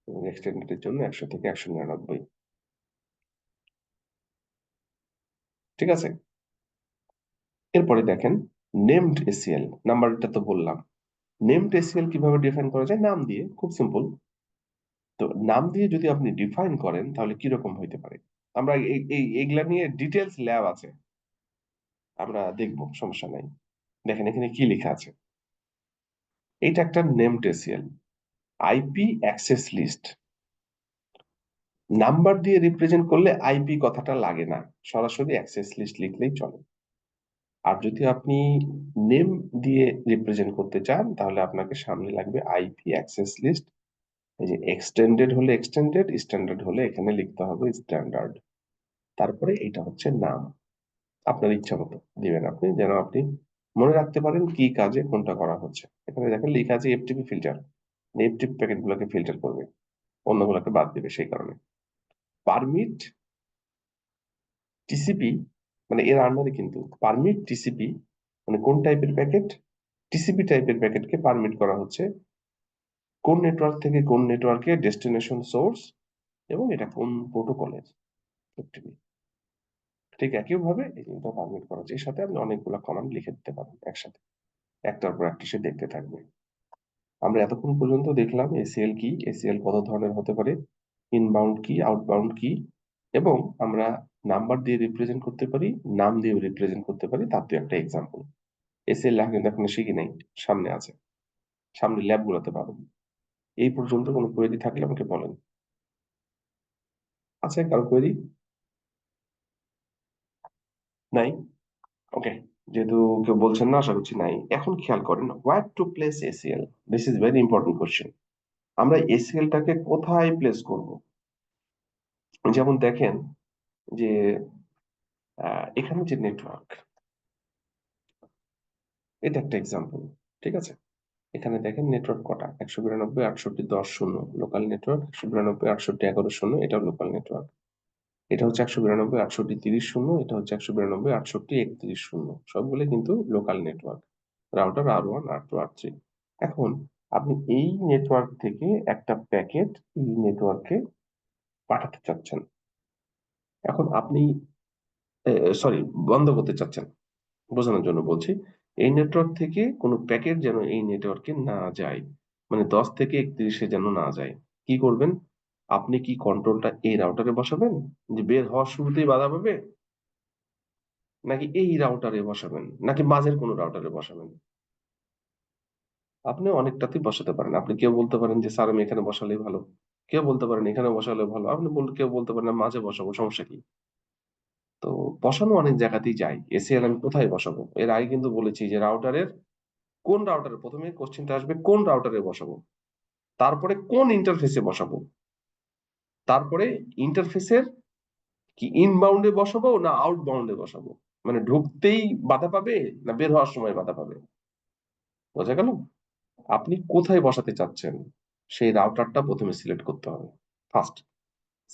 এবং এক্সটেন্ডেড এর জন্য 100 থেকে 199। ঠিক আছে? এরপরে দেখেন নেমড এসিএল, নাম্বারটা তো বললাম। নেমড এসিএল কিভাবে ডিফাইন করা যায়? নাম দিয়ে, খুব সিম্পল। তো নাম দিয়ে যদি আপনি ডিফাইন করেন তাহলে কিরকম হইতে পারে? আমরা এইগুলা নিয়ে ডিটেলস ল্যাব আছে, আমরা দেখবো, সমস্যা নাই। দেখেন এখানে কি লেখা আছে। এটা একটা named ACL, IP access list. Number দিয়ে রিপ্রেজেন্ট করলে আইপি কথাটা লাগে না, সরাসরি অ্যাক্সেস লিস্ট লিখলেই চলে। আর যদি আপনি নেম দিয়ে রিপ্রেজেন্ট করতে চান তাহলে আপনাকে সামনে লাগবে আইপি অ্যাক্সেস লিস্ট। এই যে এক্সটেন্ডেড হলে এক্সটেন্ডেড, স্ট্যান্ডার্ড হলে এখানে লিখতে হবে স্ট্যান্ডার্ড। তারপরে এটা হচ্ছে নাম, আপনার ইচ্ছা মতো দিবেন আপনি, যেন আপনি মনে রাখতে পারেন কি কাজে কোনটা করা হচ্ছে। এখানে দেখেন লেখা আছে এফটিপি ফিল্টার, এফটিপি প্যাকেট গুলোকে ফিল্টার করবে, অন্যগুলোকে বাদ দিবে, সেই কারণে। পারমিট টিসিপি, মানে এর আন্ডারে কিন্তু পারমিট টিসিপি, মানে কোন টাইপের প্যাকেট? টিসিপি টাইপের প্যাকেটকে পারমিট করা হচ্ছে কোন নেটওয়ার্ক থেকে কোন নেটওয়ার্কে, ডেস্টিনেশন সোর্স, এবং এটা কোন প্রোটোকলের এফটিপি। ঠিক একইভাবে এই জিনিসটা পারমিট করা হচ্ছে। এর সাথে আপনি অনেকগুলো কমান্ড লিখে দিতে পারেন একসাথে, একটার পর একটা সে দেখতে থাকবে। আমরা এতক্ষণ পর্যন্ত দেখলাম এসিএল কি, এসিএল কত ধরনের হতে পারে, ইনবাউন্ড কি, আউটবাউন্ড কি, এবং আমরা নাম্বার দিয়ে রিপ্রেজেন্ট করতে পারি, নাম দিয়ে রিপ্রেজেন্ট করতে পারি। তার তো একটা এক্সাম্পল। এসিএল লেখা কিন্তু এখনো শিখি নাই, সামনে আছে, সামনে ল্যাব গুলোতে পাবেন। এই পর্যন্ত কোনো কোয়েরি থাকলে আমাকে বলেন। আছে কারো কোয়েরি? নাই? ওকে, যেহেতু কেউ বলছেন না, আশা করছি নাই। এখন খেয়াল করেন, where to place ACL, this is very important question. আমরা এসিএল টাকে কোথায় প্লেস করব? যেমন দেখেন যে এখানে যে নেটওয়ার্ক, এটা একটা এক্সাম্পল। ঠিক আছে? এখানে দেখেন নেটওয়ার্ক কটা, 192.68.10.0 লোকাল নেটওয়ার্ক, 192.68.11.0 এটাও লোকাল নেটওয়ার্ক। এটা হচ্ছে 192.68.30.0, এটা হচ্ছে 192.68.31.0, সবগুলো কিন্তু local network, router R1 R2 R3। এখন আপনি এই নেটওয়ার্ক থেকে একটা প্যাকেট এই নেটওয়ার্কে পাঠাতে চাচ্ছেন। এখন আপনি সরি, বন্ধ করতে চাচ্ছেন, বোঝানোর জন্য বলছি। এই নেটওয়ার্ক থেকে কোনো প্যাকেট যেন এই নেটওয়ার্কে না যায়, মানে 10 থেকে 31-এ যেন না যায়। কি করবেন? আপনি কি কন্ট্রোলটা এই রাউটারে বসাবেন, যে বের হওয়ার শুরুতেই বাধা পাবে, নাকি এই রাউটারে বসাবেন, নাকি মাঝের কোনো রাউটারে বসাবেন? আপনি অনেকটাতেই বসাতে পারেন। আপনি কেউ বলতে পারেন যে স্যার আমি এখানে বসালেই ভালো, কেউ বলতে পারেন এখানে বসালে ভালো, আপনি কেউ বলতে পারেন আমি মাঝে বসাবো, সমস্যা কি? তো বসানো অনেক জায়গাতেই যায়। এসিএল আমি কোথায় বসাবো? এর আগে কিন্তু বলেছি যে রাউটারের কোন রাউটারে, প্রথমে কোশ্চেনটা আসবে কোন রাউটারে বসাবো, তারপরে কোন ইন্টারফেসে বসাবো, তারপরে ইন্টারফেসের কি ইনবাউন্ডে বসাবো না আউটবাউন্ডে বসাবো, মানে ঢুকতেই বাধা পাবে না বের হওয়ার সময় বাধা পাবে। বোঝা গেল? আপনি কোথায় বসাতে চাচ্ছেন সেই রাউটারটা প্রথমে সিলেক্ট করতে হবে, ফার্স্ট।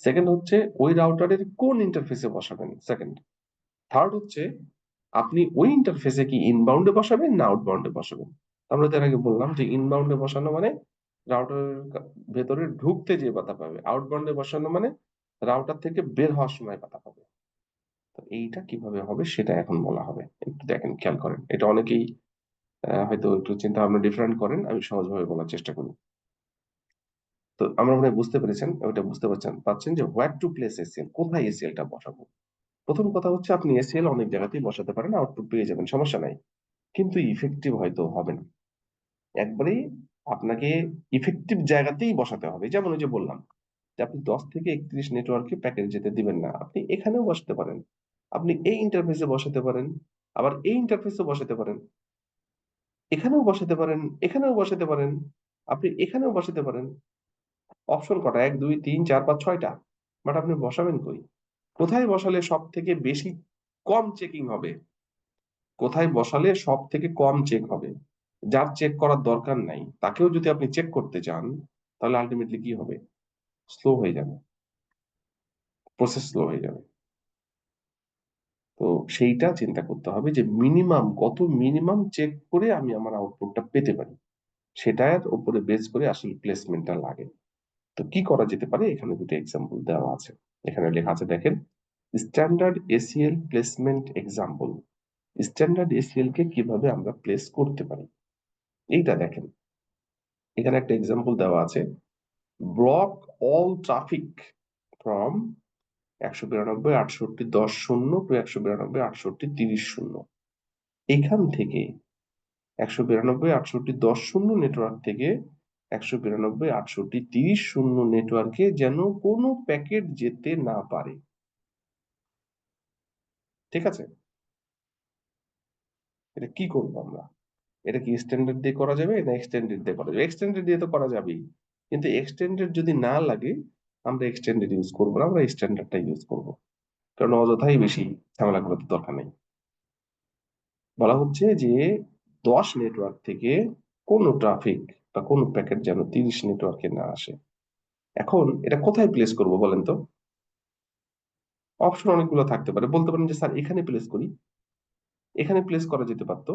সেকেন্ড হচ্ছে ওই রাউটারের কোন ইন্টারফেসে বসাবেন, সেকেন্ড। থার্ড হচ্ছে আপনি ওই ইন্টারফেসে কি ইনবাউন্ডে বসাবেন না আউটবাউন্ডে বসাবেন। আমরা তো এর আগে বললাম যে ইনবাউন্ডে বসানো মানে রাউটারের ভেতরে ঢুকতে যে বাধা পাবে, আউটবাউন্ডে বসানো মানে রাউটার থেকে বের হওয়ার সময় বাধা পাবে। তো এইটা কিভাবে হবে সেটা এখন বলা হবে। একটু দেখেন, খেয়াল করেন, এটা অনেকেই হয়তো একটু চিন্তা ভাবনা ডিফারেন্ট করেন, আমি সহজভাবে বলার চেষ্টা করি। তো আমরা মনে হয় বুঝতে পেরেছেন, ওইটা বুঝতে পারছেন যে হোয়ার টু প্লেস এসিএল, কোথায় এসিএল টা বসাবো। প্রথম কথা হচ্ছে আপনি এসিএল অনেক জায়গাতেই বসাতে পারেন, আউটপুট পেয়ে যাবেন, সমস্যা নাই। কিন্তু ইফেক্টিভ হয়তো হবে না। একবারে আপনাকে ইফেক্টিভ জায়গাতেই বসাতে হবে। যেমন ওই যে বললাম যে আপনি 10 থেকে 31 নেটওয়ার্কে প্যাকেট যেতে দিবেন না, আপনি এখানেও বসাতে পারেন, আপনি এই ইন্টারফেসে বসাতে পারেন, আবার এই ইন্টারফেসে বসাতে পারেন, এখানেও বসাতে পারেন, এখানেও বসাতে পারেন, আপনি এখানেও বসাতে পারেন। অপশন কটা? 1 2 3 4 5 6টা। বাট আপনি বসাবেন কই? কোথায় বসালে সব থেকে বেশি কম চেকিং হবে? কোথায় বসালে সব থেকে কম চেক হবে? যার চেক করার দরকার নাই তাকেও যদি আপনি চেক করতে চান, তাহলে আলটিমেটলি কি হবে? স্লো হয়ে যাবে, প্রসেস স্লো হয়ে যাবে। তো সেইটা চিন্তা করতে হবে যে মিনিমাম কত, মিনিমাম চেক করে আমি আমার আউটপুটটা পেতে পারি, সেটার উপরে বেস করে আসলে প্লেসমেন্টটা লাগে। তো কি করা যেতে পারে, এখানে দুটো এক্সাম্পল দেওয়া আছে। এখানে লেখা আছে দেখেন, standard ACL placement example. Standard ACL কে কিভাবে আমরা প্লেস করতে পারি এইটা দেখেন। এখানে একটা এক্সাম্পল দেওয়া আছে, block all traffic from 192.68.10.0 to 192.68.30.0। এখান থেকে 192.68.10.0 নেটওয়ার্ক থেকে 192.68.30.0 নেটওয়ার্কে যেন কোনো প্যাকেট যেতে না পারে। ঠিক আছে, এটা কি করবো আমরা? এটা কি স্ট্যান্ডার্ড দিয়ে করা যাবে না এক্সটেন্ডেড দিয়ে করা যাবে? এক্সটেন্ডেড দিয়ে তো করা যাবেই, কিন্তু এক্সটেন্ডেড যদি না লাগে আমরা এক্সটেন্ডেড ইউজ করবো না, আমরা স্ট্যান্ডার্ডটা ইউজ করবো, কারণ অযথাই বেশি ঝামেলা করার তো দরকার নেই। বলা হচ্ছে যে 10 নেটওয়ার্ক থেকে কোনো ট্রাফিক বা কোনো প্যাকেট যেন 30 নেটওয়ার্কে না আসে। এখন এটা কোথায় প্লেস করব বলেন তো? অপশন অনেকগুলো থাকতে পারে, বলতে পারেন যে স্যার এখানে প্লেস করি, এখানে প্লেস করা যেতে পারতো।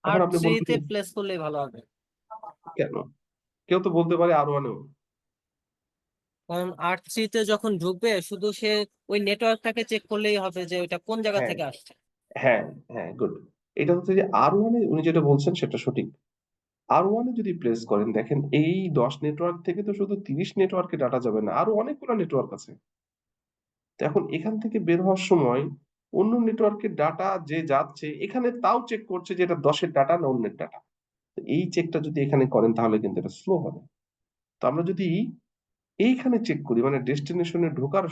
এখন
আর
আপনি বলবেন
থ্রিতে
যে
প্লেস করলেই ভালো হবে।
কেন? কেউ তো বলতে পারে আরো আনেও।
কারণ আর থ্রিতে যখন ঢুকবে শুধু সে ওই নেটওয়ার্কটাকে চেক করলেই হবে যে ওইটা কোন জায়গা
হ্যাঁ,
থেকে আসছে।
হ্যাঁ, হ্যাঁ, গুড। এটা হচ্ছে যে আর ওয়ানে উনি যেটা বলছেন সেটা সঠিক। আর ওয়ানে যদি প্লেস করেন, দেখেন এই 10 নেটওয়ার্ক থেকে তো শুধু 30 নেটওয়ার্কে ডাটা যাবে না, আরো অনেকগুলো নেটওয়ার্ক আছে। তো এখন এখান থেকে বের হওয়ার সময় অন্য নেটওয়ার্কের ডাটা যে যাচ্ছে এখানে তাও চেক করছে যে এটা 10-এর ডাটা না অন্যের ডাটা। এই চেকটা যদি এখানে করেন তাহলে কিন্তু এটা স্লো হবে। তো আমরা যদি এইখানে চেক করি, মানে ডেস্টিনেশনে ঢোকার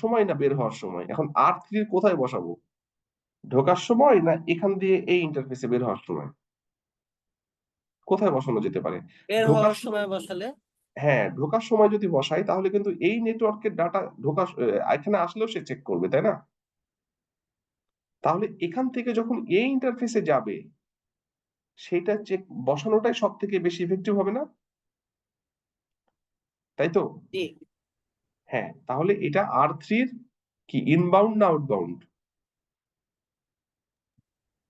সময় না বের হওয়ার সময়, এখন R3 কোথায় বসাবো? ঢোকার সময় না এখান দিয়ে এই ইন্টারফেসে বের হওয়ার সময়? কোথায় বসানো যেতে পারে?
বের
ঢোকার
হওয়ার
সময়।
সময় বসালে।
হ্যাঁ, ঢোকার সময় যদি বসাই তাহলে কিন্তু এই নেটওয়ার্কের ডাটা এখানে আসলেও সে চেক করবে, তাই না? তাহলে এখান থেকে যখন এই ইন্টারফেসে যাবে সেটা চেক বসানোটাই সব থেকে বেশি ইফেক্টিভ হবে না? তাই তো?
জি।
হ্যাঁ, তাহলে এটা R3 কি ইনবাউন্ড না আউটবাউন্ড?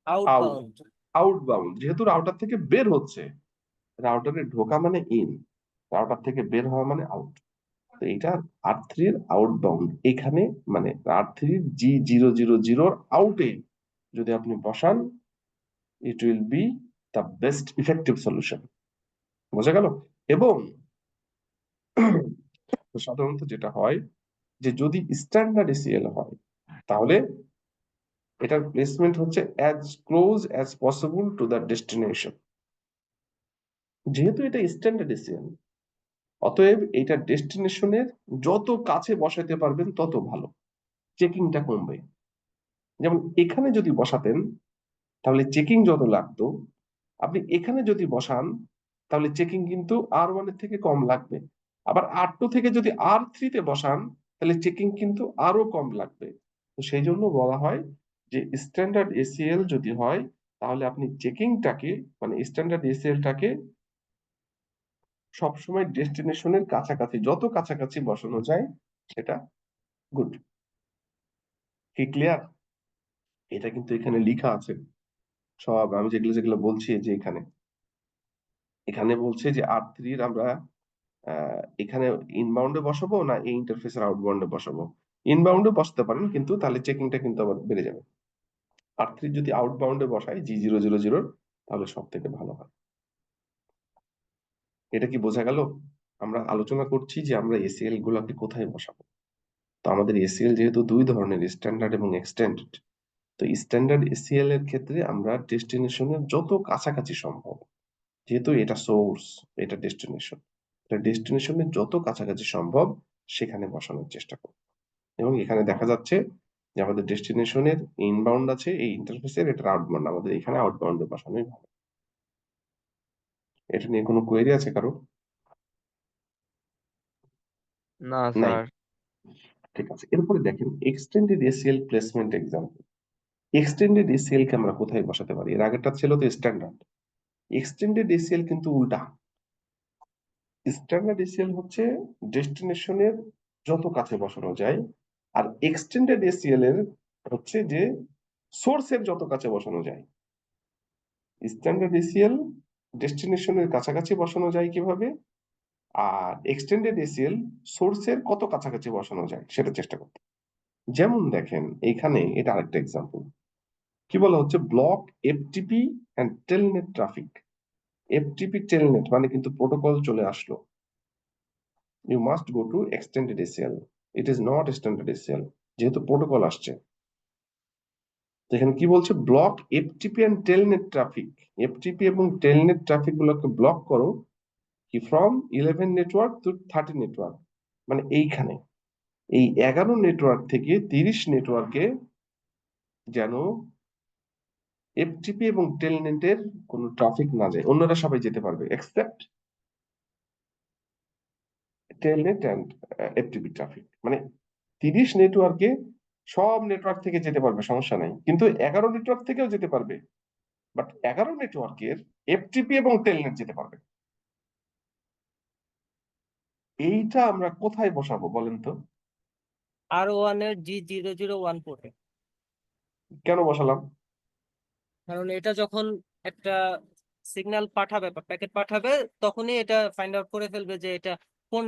Out,
outbound.
আউটবাউন্ড। যেহেতু রাউটার থেকে বের হচ্ছে, রাউটারে ঢোকা মানে ইন, রাউটার থেকে বের হওয়া মানে আউট। তো এটা R3 এর আউটবাউন্ড এখানে, মানে R3 G000 আউটে যদি আপনি বসান, it will be the best effective solution. বোঝা গেল? এবং সাধারণত যেটা হয় যে যদি স্ট্যান্ডার্ড এসিএল হয় তাহলে এটার প্লেসমেন্ট হচ্ছে as close as possible to the destination. যেহেতু এটা স্ট্যান্ডার্ড এসিএল, অতএব এটা ডেস্টিনেশনের যত কাছে বসাতে পারবেন তত ভালো, চেকিংটা কমবে। যেমন এখানে যদি বসাতেন তাহলে চেকিং যত লাগতো, আপনি এখানে যদি বসান তাহলে চেকিং কিন্তু R1 এর থেকে কম লাগবে। আবার R2 থেকে যদি R3 তে বসান তাহলে চেকিং কিন্তু আরো কম লাগবে। তো সেই জন্য বলা হয় যে স্ট্যান্ডার্ড এসিএল যদি হয় তাহলে আপনি চেকিংটাকে, মানে স্ট্যান্ডার্ড এসিএলটাকে সবসময় ডেস্টিনেশনের কাছাকাছি, যত কাছাকাছি বসানো যায় সেটা গুড। কি ক্লিয়ার? এটা কিন্তু এখানে লেখা আছে সব, আমি যেগুলো যেগুলো বলছি যে এখানে এখানে বলছে যে R3 আমরা এখানে ইনবাউন্ডে বসাবো না এই ইন্টারফেসের আউটবাউন্ডে বসাবো। ইনবাউন্ডে বসাতে পারেন কিন্তু তাহলে চেকিংটা কিন্তু আবার বেড়ে যাবে। R3 যদি আউটবাউন্ডে বসাই G000 তাহলে সব থেকে ভালো হয়। এটা কি বোঝা গেল? আমরা আলোচনা করছি যে আমরা এসিএল গুলাকে কোথায় বসাবো। তো আমাদের এসিএল যেহেতু দুই ধরনের, স্ট্যান্ডার্ড এবং এক্সটেন্ডেড, তো স্ট্যান্ডার্ড এসিএল এর ক্ষেত্রে আমরা ডেস্টিনেশনের যত কাছাকাছি সম্ভব, যেহেতু এটা সোর্স, এটা ডেস্টিনেশন, এটা ডেস্টিনেশনের যত কাছাকাছি সম্ভব সেখানে বসানোর চেষ্টা করব। এবং এখানে দেখা যাচ্ছে যে আমাদের ডেস্টিনেশনের ইনবাউন্ড আছে এই ইন্টারফেসের, এটা আউটবাউন্ড, আমাদের এখানে আউটবাউন্ডে বসানোই ভালো। এটা নিয়ে কোনো কোয়েরি আছে কারো?
না
নাই?
স্যার।
ঠিক আছে, এরপরে দেখেন extended ACL placement example. Extended ACL কে আমরা কোথায় বসাতে পারি? এর আগেরটা ছিল তো স্ট্যান্ডার্ড, এক্সটেন্ডেড এসিএল কিন্তু উল্টা। স্ট্যান্ডার্ড এসিএল হচ্ছে ডেস্টিনেশনের যত কাছে বসানো যায়, আর এক্সটেন্ডেড এসিএল এর হচ্ছে যে সোর্সের যত কাছে বসানো যায়। স্ট্যান্ডার্ড এসিএল ডেস্টিনেশনের কাছাকাছি বসানো যায় কিভাবে, আর এক্সটেন্ডেড এসিএল সোর্সের কত কাছাকাছি বসানো যায় সেটা চেষ্টা করতে। যেমন দেখেন এখানে এটা আরেকটা এক্সাম্পল, কি বলা হচ্ছে, block FTP and Telnet traffic. FTP Telnet মানে কিন্তু প্রোটোকল চলে আসলো, you must go to extended ACL, it is not standard ACL, যেহেতু প্রোটোকল আসছে। তো এখানে কি বলছে, block FTP and Telnet traffic, FTP এবং টেলনেট ট্রাফিক গুলোকে ব্লক করো কি ফ্রম 11 নেটওয়ার্ক টু 30 নেটওয়ার্ক, মানে এইখানে এই 11 নেটওয়ার্ক থেকে 30 নেটওয়ার্কে যেন এফটিপি এবং টেলনেটের কোনো ট্রাফিক না যায়, অন্যরা সবাই যেতে পারবে except Telnet and FTP traffic. মানে 30 নেটওয়ার্কে সব নেটওয়ার্ক থেকে যেতে পারবে, সমস্যা নাই, কিন্তু 11 নেটওয়ার্ক থেকেও যেতে পারবে, বাট 11 নেটওয়ার্কের এফটিপি এবং টেলনেট যেতে পারবে। এইটা আমরা কোথায় বসাবো বলেন তো?
R1 এর G001 পোর্টে।
কেন বসালাম?
কারণ এটা যখন একটা সিগন্যাল পাঠাবে বা প্যাকেট পাঠাবে, তখনই এটা ফাইন্ড আউট করে ফেলবে যে এটা কোন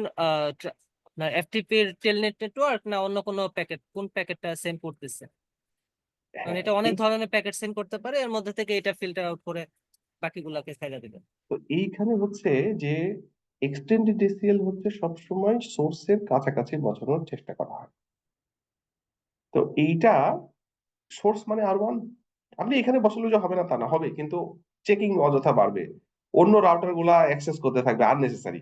আপনার এফটিপি এর টেলনেট নেটওয়ার্ক না অন্য কোনো প্যাকেট, কোন প্যাকেটটা সেন্ড করতেছে। কারণ
হ্যাঁ,
এটা অনেক ধরনের প্যাকেট সেন্ড করতে পারে, এর মধ্যে থেকে এটা ফিল্টার আউট করে বাকিগুলোকে ছেড়ে দিবে।
তো এইখানে হচ্ছে যে এক্সটেন্ডেড এসিএল হচ্ছে সবসময় সোর্সের কাছাকাছি বসানোর চেষ্টা করা হয়। তো এইটা সোর্স মানে R1, আপনি এখানে বসালে যে হবে না তা না, হবে, কিন্তু চেকিং অযথা বাড়বে, অন্য রাউটার গুলা অ্যাক্সেস করতে থাকবে আননেসেসারি।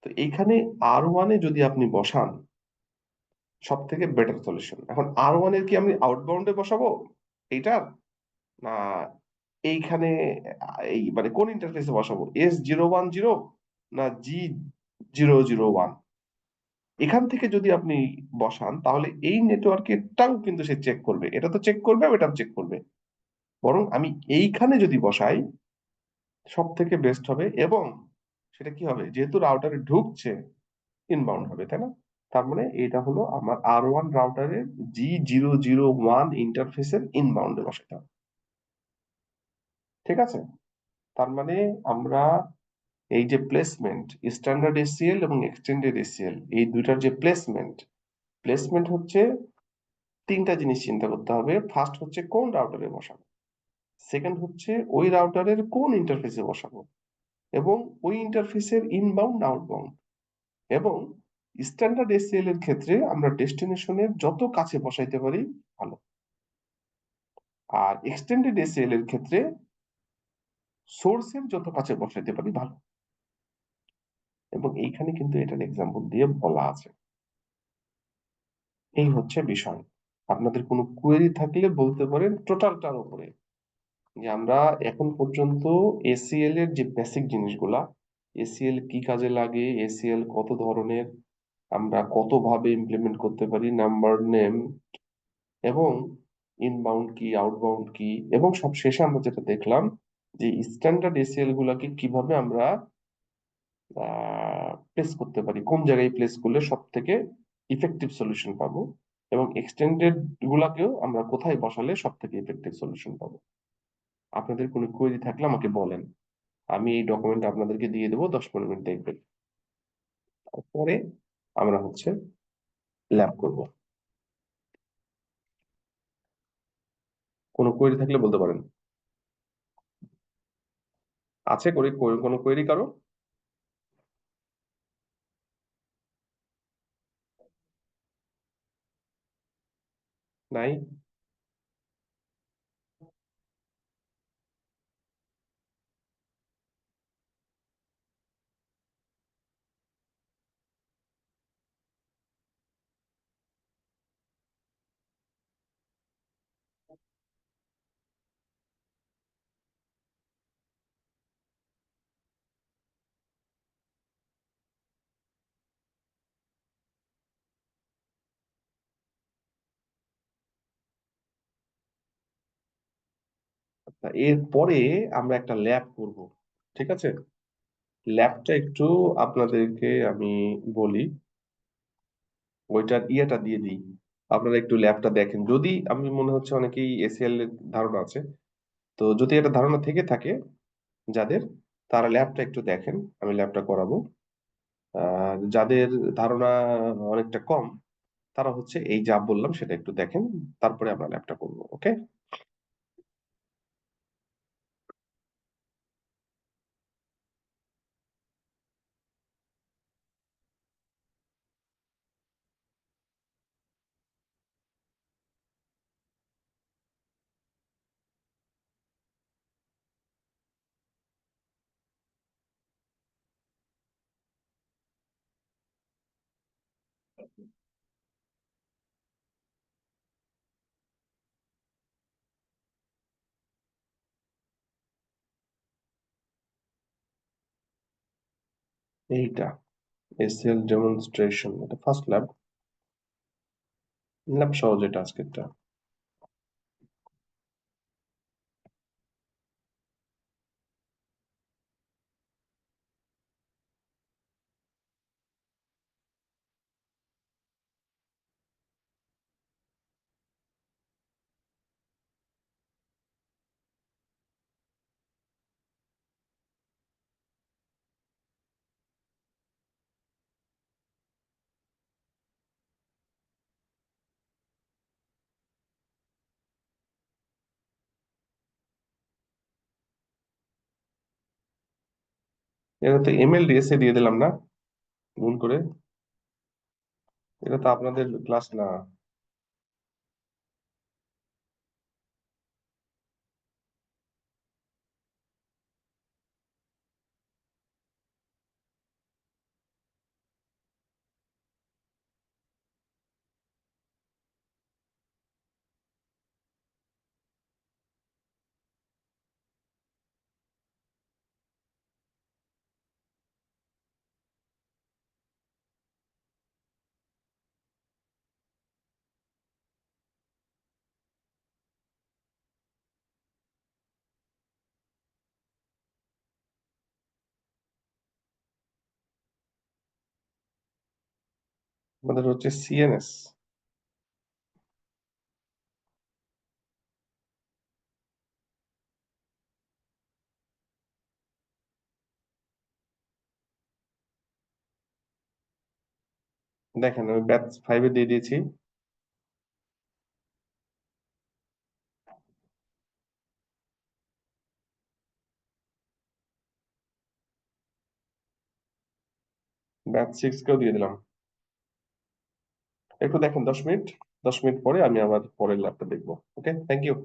তো এইখানে R1 যদি আপনি বসান, সব থেকে বেটার সলিউশন। এখন R1 এর কি আমি আউটবাউন্ডে বসাবো এইটার, না এইখানে এই মানে কোন ইন্টারফেসে বসাবো, S010 না G001? এখান থেকে যদি আপনি বসান তাহলে এই নেটওয়ার্কেরটাও কিন্তু সে চেক করবে, এটা তো চেক করবে, ওটাও চেক করবে। বরং আমি এইখানে যদি বসাই সব থেকে বেস্ট হবে, এবং সেটা কি হবে, যেহেতু রাউটারে ঢুকছে ইনবাউন্ড হবে, তাই না? তার মানে এটা হলো আমার R1 রাউটারের G001 ইন্টারফেসের ইনবাউন্ডে বসাতে হবে। ঠিক আছে? তার মানে আমরা এই যে প্লেসমেন্ট, স্ট্যান্ডার্ড এসিএল এবং এক্সটেন্ডেড এসিএল, এই দুইটার যে প্লেসমেন্ট, প্লেসমেন্ট হচ্ছে তিনটা জিনিস চিন্তা করতে হবে। ফার্স্ট হচ্ছে কোন রাউটারে বসাবো, সেকেন্ড হচ্ছে ওই রাউটারের কোন ইন্টারফেসে বসাবো, এবং ওই ইন্টারফেসের ইনবাউন্ড আউটবাউন্ড, এবং স্ট্যান্ডার্ড এসিএল এর ক্ষেত্রে আমরা ডেস্টিনেশনের যত কাছে বসাইতে পারি ভালো, আর এক্সটেন্ডেড এসিএল এর ক্ষেত্রে সোর্সের যত কাছে বসাইতে পারি ভালো। এবং এইখানে কিন্তু এটার এক্সাম্পল দিয়ে বলা আছে। এই হচ্ছে বিষয়। আপনাদের কোনো কোয়েরি থাকলে বলতে পারেন টোটালটার উপরে, যে আমরা এখন পর্যন্ত এসিএল এর যে বেসিক জিনিসগুলা, এসিএল কি কাজে লাগে, এসিএল কত ধরনের, আমরা কত ভাবে ইমপ্লিমেন্ট করতে পারি, নাম্বার নেম, এবং ইনবাউন্ড কি আউটবাউন্ড কি, এবং সব শেষে আমরা যেটা দেখলাম যে স্ট্যান্ডার্ড এসিএল গুলাকে কিভাবে আমরা প্লেস করতে পারি, কোন জায়গায় প্লেস করলে সব থেকে ইফেক্টিভ সলিউশন পাবো, এবং এক্সটেন্ডেড গুলাকেও আমরা কোথায় বসালে সব থেকে ইফেক্টিভ সলিউশন পাবো। আপনাদের কোনো কোয়েরি থাকলে আমাকে বলেন, আমি এই ডকুমেন্ট আপনাদেরকে দিয়ে দেবো, 10-15 মিনিট দেখবেন। তারপরে আমরা হচ্ছে ল্যাব করব। কোনো কোয়েরি থাকলে বলতে পারেন। আছে কোনো কোয়েরি কারো? নাই? আচ্ছা, এরপরে আমরা একটা ল্যাব করব, ঠিক আছে? ল্যাবটা একটু আপনাদেরকে আমি বলি, ওইটার ইয়েটা দিয়ে দিই, আপনারা একটু ল্যাবটা দেখেন। যদি, আমি মনে হচ্ছে অনেকেই এসিএল এর ধারণা আছে, তো যদি এটা ধারণা থেকে থাকে যাদের, তারা ল্যাবটা একটু দেখেন, আমি ল্যাবটা করাবো। যাদের ধারণা অনেকটা কম, তারা হচ্ছে এই যা বললাম সেটা একটু দেখেন, তারপরে আমরা ল্যাবটা করবো। ওকে? এইটা এসএল ডেমনস্ট্রেশন, এটা ফার্স্ট ল্যাব। ল্যাব সহজ এটা আজকেরটা। এটা তো এমএলডিএস দিয়ে দিলাম না ভুল করে? এটা তো আপনাদের ক্লাস না। আমাদের হচ্ছে সিএনএস। দেখেন আমি ব্যাচ 5-এ দিয়ে দিয়েছি। ব্যাচ 6-কেও দিয়ে দিলাম। একটু দেখেন 10 মিনিট, 10 মিনিট পরে আমি আবার পরের ল্যাবটা দেখবো। ওকে, থ্যাংক ইউ।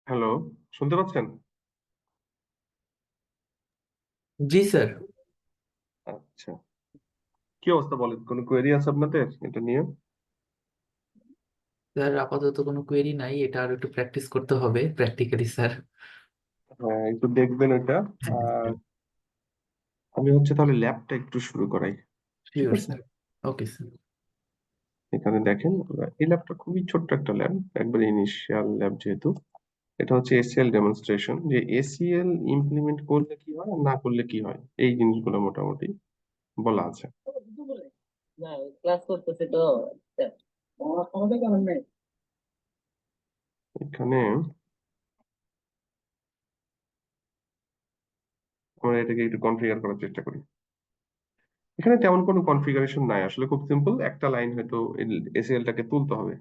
হ্যালো, শুনতে পাচ্ছেন?
জি স্যার।
আচ্ছা, কি অবস্থা বলেন? কোনো কোয়েরি আছে আপনাদের এটা নিয়ে?
স্যার আপাতত কোনো কোয়েরি নাই, এটা আর একটু প্র্যাকটিস করতে হবে প্র্যাকটিক্যালি স্যার।
হ্যাঁ, একটু দেখবেন ওইটা। আর আমি তাহলে ল্যাবটা একটু শুরু করাই, ঠিক
শিওর
আছে?
স্যার। Okay sir.
এখানে দেখেন, এই ল্যাবটা খুবই ছোট্ট একটা ল্যাব, একবার ইনিশিয়াল ল্যাব যেহেতু। এটা হচ্ছে এসিএল ডেমনস্ট্রেশন, যে এসিএল ইমপ্লিমেন্ট করলে কি হয় আর না করলে কি হয়, এই জিনিসগুলো মোটামুটি বলা আছে
ক্লাস করতেছে তো
এখানে। আমরা এটাকে একটু কনফিগার করার চেষ্টা করি। এখানে তেমন কোনো কনফিগারেশন নাই, আসলে খুব সিম্পল, একটা লাইন হয়তো এসিএল টাকে তুলতে হবে।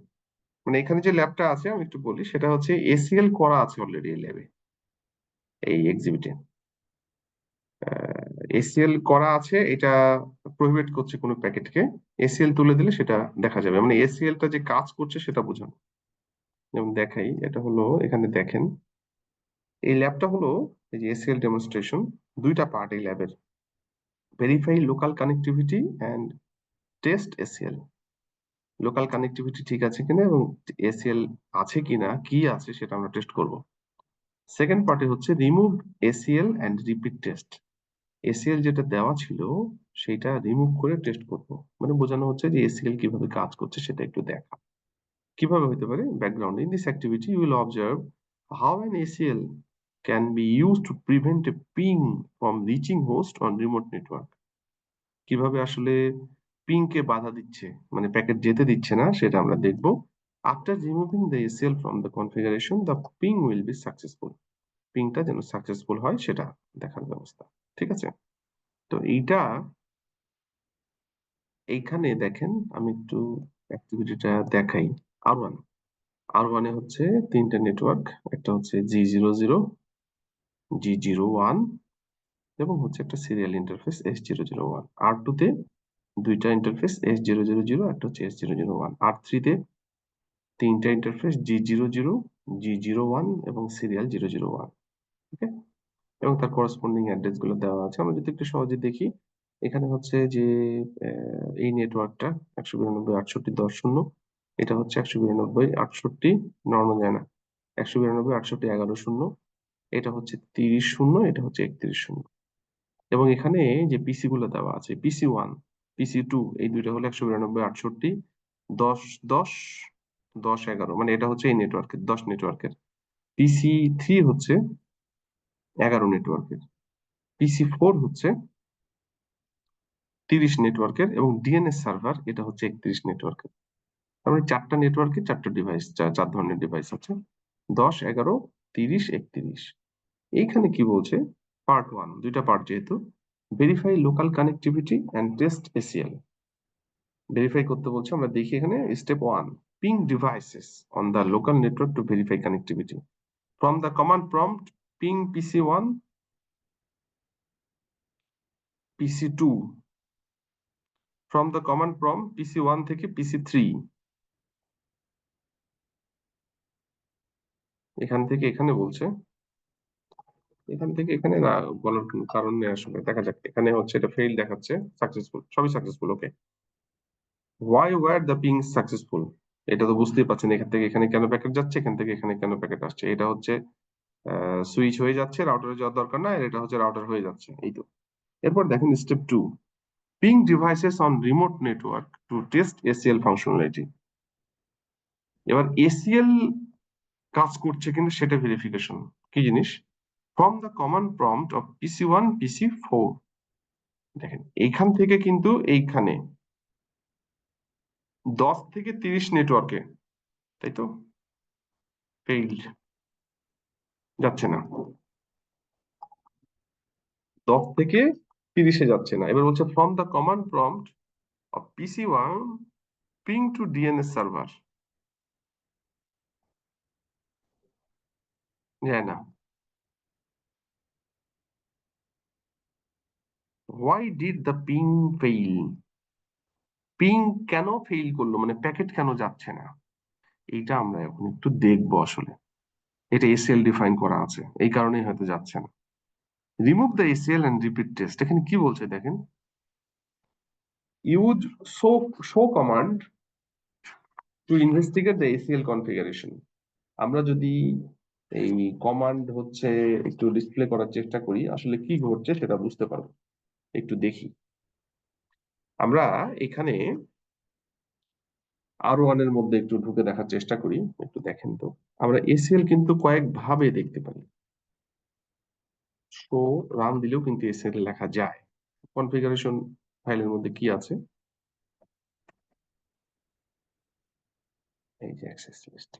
মানে এখানে যে ল্যাবটা আছে আমি একটু বলি, সেটা হচ্ছে এসিএল করা আছে অলরেডি এই ল্যাবে, এই এক্সিবিটে এসিএল করা আছে। এটা প্রহিবিট করছে কোনো প্যাকেটকে, এসিএল তুলে দিলে সেটা দেখা যাবে, মানে এসিএল টা যে কাজ করছে সেটা বোঝানো। যেমন দেখাই, এটা হলো, এখানে দেখেন, এই ল্যাবটা হলো, এই যে এসিএল ডেমনস্ট্রেশন, দুইটা পার্ট এই ল্যাবের: verify local connectivity and test ACL. Local connectivity ঠিক আছে কিনা এবং এসিএল আছে কিনা, কি আছে সেটা আমরা টেস্ট করব। সেকেন্ড পার্টে হচ্ছে remove ACL and repeat test. ACL যেটা দেওয়া ছিল সেটা রিমুভ করে টেস্ট করব, মানে বোঝানো হচ্ছে যে এসিএল কিভাবে কাজ করছে সেটা একটু দেখা। কিভাবে হতে পারে? Background, in this activity you will observe how an ACL can be use to prevent a ping from reaching host on remote network. কিভাবে আসলে পিং কে বাধা দিচ্ছে, মানে প্যাকেট যেতে দিচ্ছে না, সেটা আমরা দেখব। After removing the ACL from the configuration the ping will be successful. পিংটা যেন সাকসেসফুল হয় সেটা দেখার ব্যবস্থা, ঠিক আছে? তো এইখানে দেখেন, আমি একটু অ্যাক্টিভিটিটা দেখাই। আর ওয়ানে হচ্ছে তিনটা নেটওয়ার্ক, একটা হচ্ছে G00, G01 এবং হচ্ছে একটা সিরিয়াল ইন্টারফেস S001। আর2 তে দুইটা ইন্টারফেস S000, একটা হচ্ছে S001। আর3 তে তিনটা ইন্টারফেস G00, G01 এবং সিরিয়াল 001। ওকে, এবং তার করসপন্ডিং অ্যাড্রেস গুলো দেওয়া আছে। আমরা যদি একটু সহজে দেখি, এখানে হচ্ছে যে এই নেটওয়ার্কটা 192.68.10, এটা হচ্ছে 192.68, নর্মাল যায় না, 192.68.11.0, এটা হচ্ছে 30.0, এটা হচ্ছে 31.0। এবং এখানে যে পিসি গুলো দেওয়া আছে, PC1, PC2, এই দুইটা হলো 192.68.10, 10.11, মানে এটা হচ্ছে এই নেটওয়ার্কের 10 নেটওয়ার্কের। PC3 হচ্ছে 11 নেটওয়ার্কের। PC4 হচ্ছে 30 নেটওয়ার্কের এবং ডিএনএস সার্ভার এটা হচ্ছে 31 নেটওয়ার্কের। তার মানে চারটা নেটওয়ার্কে চারটা ডিভাইস, চার ধরনের ডিভাইস আছে: 10, 11, 30, 31। এইখানে কি বলছে? পার্ট 1, দুইটা পার্ট যেহেতু, verify local connectivity and test ACL. Verify করতে বলছে, আমরা দেখি এখানে step 1, ping devices on the local network to verify connectivity from the command prompt ping PC1, PC2, from the command prompt PC1 থেকে PC3, এখান থেকে এখানে বলছে, এখান থেকে এখানে না বলার কোনো কারণ নেই আসলে, দেখা যাক। এখানে হচ্ছে এটা ফেইল দেখাচ্ছে, সাকসেসফুল, সবই successful. Okay, why were the ping successful? এটা তো বুঝতেই পারছেন, এখান থেকে এখানে কেন প্যাকেট যাচ্ছে, এখান থেকে এখানে কেন প্যাকেট আসছে। এটা হচ্ছে সুইচ হয়ে যাচ্ছে, রাউটারে যাওয়ার দরকার না, আর এটা হচ্ছে রাউটার হয়ে যাচ্ছে, এই তো। এরপর দেখেন step 2, ping devices on remote network to test ACL functionality. এবার এসিএল কাজ করছে কিনা সেটা ভেরিফিকেশন। কি জিনিস? From the command prompt of PC1, PC4। দেখেন এইখান থেকে কিন্তু এইখানে 10 থেকে 30 নেটওয়ার্কে, তাই তো, ফেইল্ড, যাচ্ছে না। 10 থেকে 30-এ যাচ্ছে না। এবার বলছে from the command prompt of PC1 ping to DNS server, যায় না। Why did the ping fail? Ping কেন ফেইল করলো, মানে প্যাকেট কেন যাচ্ছে না, এইটা আমরা এখন একটু দেখবো আসলে। এটা এসিএল ডিফাইন করা আছে, এই কারণেই হয়তো যাচ্ছে না। Remove the ACL and repeat test, এখানে কি বলছে দেখেন, use show command to investigate the ACL configuration. আমরা যদি এই কমান্ড হচ্ছে একটু ডিসপ্লে করার চেষ্টা করি, আসলে কি ঘটছে সেটা বুঝতে পারবো। একটু দেখি, আমরা এখানে R1 এর মধ্যে একটু ঢুকে দেখার চেষ্টা করি, একটু দেখেন তো। আমরা এসিএল কিন্তু কয়েক ভাবে দেখতে পারি। শো রান দিলেও কিন্তু এসিএল লেখা যায়। কনফিগারেশন ফাইলের মধ্যে কি আছে, এই যে অ্যাক্সেস লিস্ট,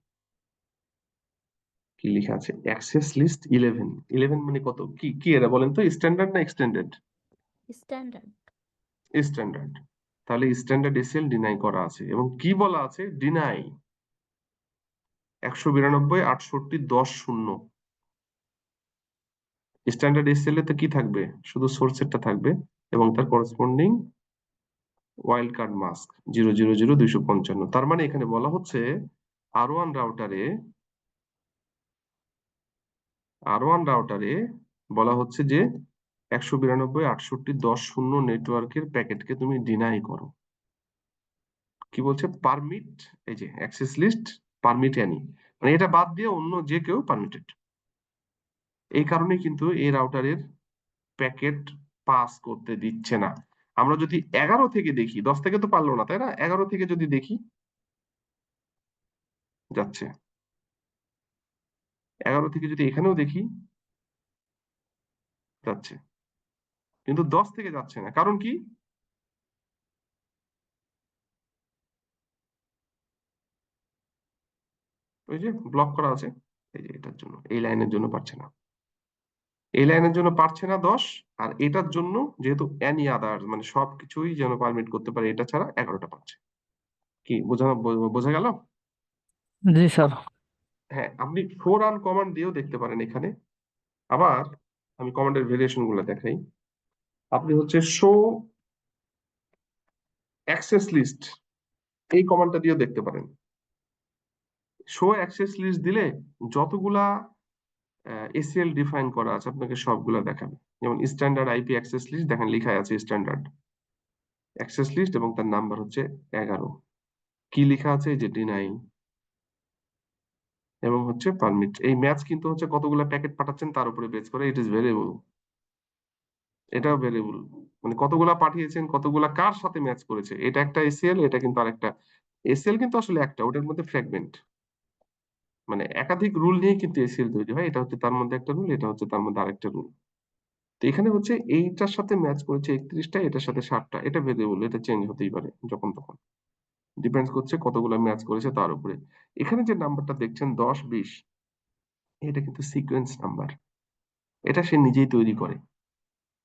কি লেখা আছে, অ্যাক্সেস লিস্ট 11। 11 মানে কত, কি কি এরা বলেন তো, স্ট্যান্ডার্ড না এক্সটেন্ডেড?
স্ট্যান্ডার্ড।
স্ট্যান্ডার্ড। তাহলে স্ট্যান্ডার্ড এসিএল ডিনাই করা আছে, এবং কি বলা আছে, ডিনাই 192 68 10 0। স্ট্যান্ডার্ড এসিএল এ তো কি থাকবে, শুধু সোর্সেরটা থাকবে এবং তার করসপন্ডিং ওয়াইল্ড কার্ড মাস্ক 0000255। তার মানে এখানে বলা হচ্ছে R1 রাউটারে, বলা হচ্ছে যে 192 68 10 0 নেটওয়ার্কের প্যাকেটকে তুমি ডিনাই করো। কি বলছে, পারমিট, এই যে অ্যাক্সেস লিস্ট পারমিট এনি, মানে এটা বাদ দিয়ে অন্য যে কেউ পারমিটেড। এই কারণে কিন্তু এই রাউটারের প্যাকেট পাস করতে দিচ্ছে না। আমরা যদি 11 থেকে দেখি, 10 থেকে তো পারলো না তাই না, 11 থেকে যদি দেখি যাচ্ছে, 11 থেকে যদি এখানেও দেখি যাচ্ছে, কিন্তু 10 থেকে যাচ্ছে না, কারণ কি, ওই যে ব্লক করা আছে, এই যে এটার জন্য, এই লাইনের জন্য পারছে না, এই লাইনের জন্য পারছে না 10, আর এটার জন্য যেহেতু এনি আদার মানে সবকিছুই যেন পারমিট করতে পারে, এটা ছাড়া 11টা পাচ্ছে। কি বোঝা গেল?
জি স্যার।
হ্যাঁ, আপনি শো রান কমান্ড দিয়েও দেখতে পারেন এখানে। আবার আমি কমান্ডের ভেরিয়েশন গুলো দেখাই। আপনি হচ্ছে শো অ্যাক্সেস লিস্ট, এই কমান্ডটা দিয়েও দেখতে পারেন। শো অ্যাক্সেস লিস্ট দিলে যতগুলা এসিএল ডিফাইন করা আছে আপনাকে সবগুলা দেখাবে। যেমন স্ট্যান্ডার্ড আইপি অ্যাক্সেস লিস্ট, দেখেন লেখা আছে স্ট্যান্ডার্ড অ্যাক্সেস লিস্ট এবং তার নাম্বার হচ্ছে 11। কি লেখা আছে, যে ডিনাই এবং হচ্ছে পারমিট। এই ম্যাচ কিন্তু হচ্ছে কতগুলা প্যাকেট পাঠাচ্ছেন তার উপরে বেস করে, ইট ইজ ভেরিয়েবল। এটাও ভেরিয়েবল, মানে কতগুলা পাঠিয়েছেন, কতগুলা কার সাথে ম্যাচ করেছে, এটা একটা এসিএল, এটা কিন্তু আরেকটা এসিএল, কিন্তু আসলে একটা, ওটার মধ্যে ফ্র্যাগমেন্ট, মানে একাধিক রুল নিয়ে কিন্তু এসিএল তৈরি হয়। এটা হচ্ছে তার মধ্যে একটা রুল, এটা হচ্ছে তার মধ্যে আরেকটা রুল। তো এখানে হচ্ছে এইটার সাথে ম্যাচ করেছে 31টা, এটার সাথে 60টা, এটা ভেরিয়েবল, এটা চেঞ্জ হতেই পারে যখন তখন, ডিপেন্ডস করছে কতগুলো ম্যাচ করেছে তার উপরে। এখানে যে নাম্বারটা দেখছেন 10 20, এটা কিন্তু সিকোয়েন্স নাম্বার, এটা সে নিজেই তৈরি করে।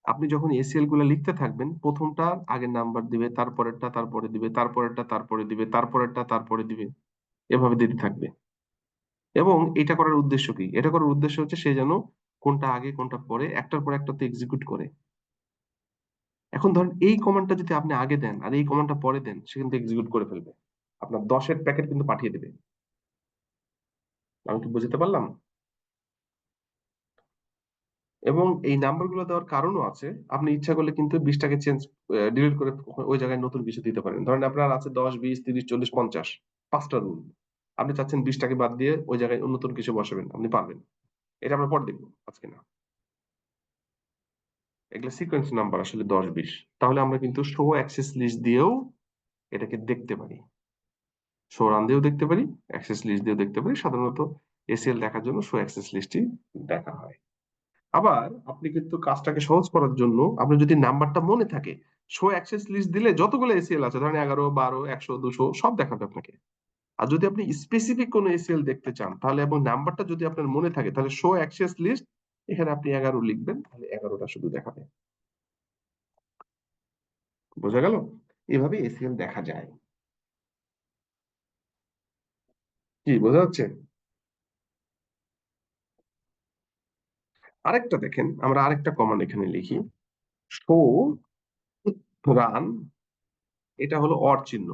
আপনি যখন এসিএল গুলো লিখতে থাকবেন, প্রথমটা আগে নাম্বার দিবে, তারপরেরটা তারপরে দিবে, তারপরেরটা তারপরে দিবে, তারপরেরটা তারপরে দিবে, এভাবে দিতে থাকবে। এবং এটা করার উদ্দেশ্য কি, এটা করার উদ্দেশ্য হচ্ছে সে যেন কোনটা আগে কোনটা পরে একটার পর একটা এক্সিকিউট করে। এখন ধরেন এই কমান্ডটা যদি আপনি আগে দেন আর এই কমান্ডটা পরে দেন, সে কিন্তু এক্সিকিউট করে ফেলবে, আপনার 10-এর প্যাকেট কিন্তু পাঠিয়ে দেবে। আমি কি বুঝতে পারলাম? এবং এই নাম্বার গুলো দেওয়ার কারণও আছে, আপনি ইচ্ছা করলে কিন্তু 20টাকে চেঞ্জ, ডিলিট করে ওই জায়গায় নতুন কিছু দিতে পারেন। ধরেন আপনার আছে 10 20 30 40 50, 5টা রুল, আপনি চাচ্ছেন 20টাকে বাদ দিয়ে ওই জায়গায় নতুন কিছু বসাবেন, আপনি পারবেন। এটা আমরা পরে দেখবো, আজকে না। এগুলো সিকোয়েন্স নাম্বার আসলে 10 20। তাহলে আমরা কিন্তু শো অ্যাক্সেস লিস্ট দিয়েও এটাকে দেখতে পারি, শো রান দিয়েও দেখতে পারি, অ্যাক্সেস লিস্ট দিয়েও দেখতে পারি। সাধারণত এসিএল দেখার জন্য শো অ্যাক্সেস লিস্টই দেখা হয়। আবার আপনি কিন্তু কাজটাকে সহজ করার জন্য, আপনি যদি নাম্বারটা মনে থাকে, শো অ্যাক্সেস লিস্ট দিলে যতগুলো এসিএল আছে, ধরেন 11 12 100 200 সব দেখাবে আপনাকে। আর যদি আপনি স্পেসিফিক কোনো এসিএল দেখতে চান, তাহলে এবং নাম্বারটা যদি আপনার মনে থাকে, তাহলে শো অ্যাক্সেস লিস্ট, এখানে আপনি 11 লিখবেন, তাহলে 11টা শুধু দেখাবে। বোঝা গেল? এভাবে এসিএল দেখা যায়। কি বোঝা যাচ্ছে? আরেকটা দেখেন, আমরা আরেকটা কমান্ড এখানে লিখি, শো রান, এটা হলো অর চিহ্ন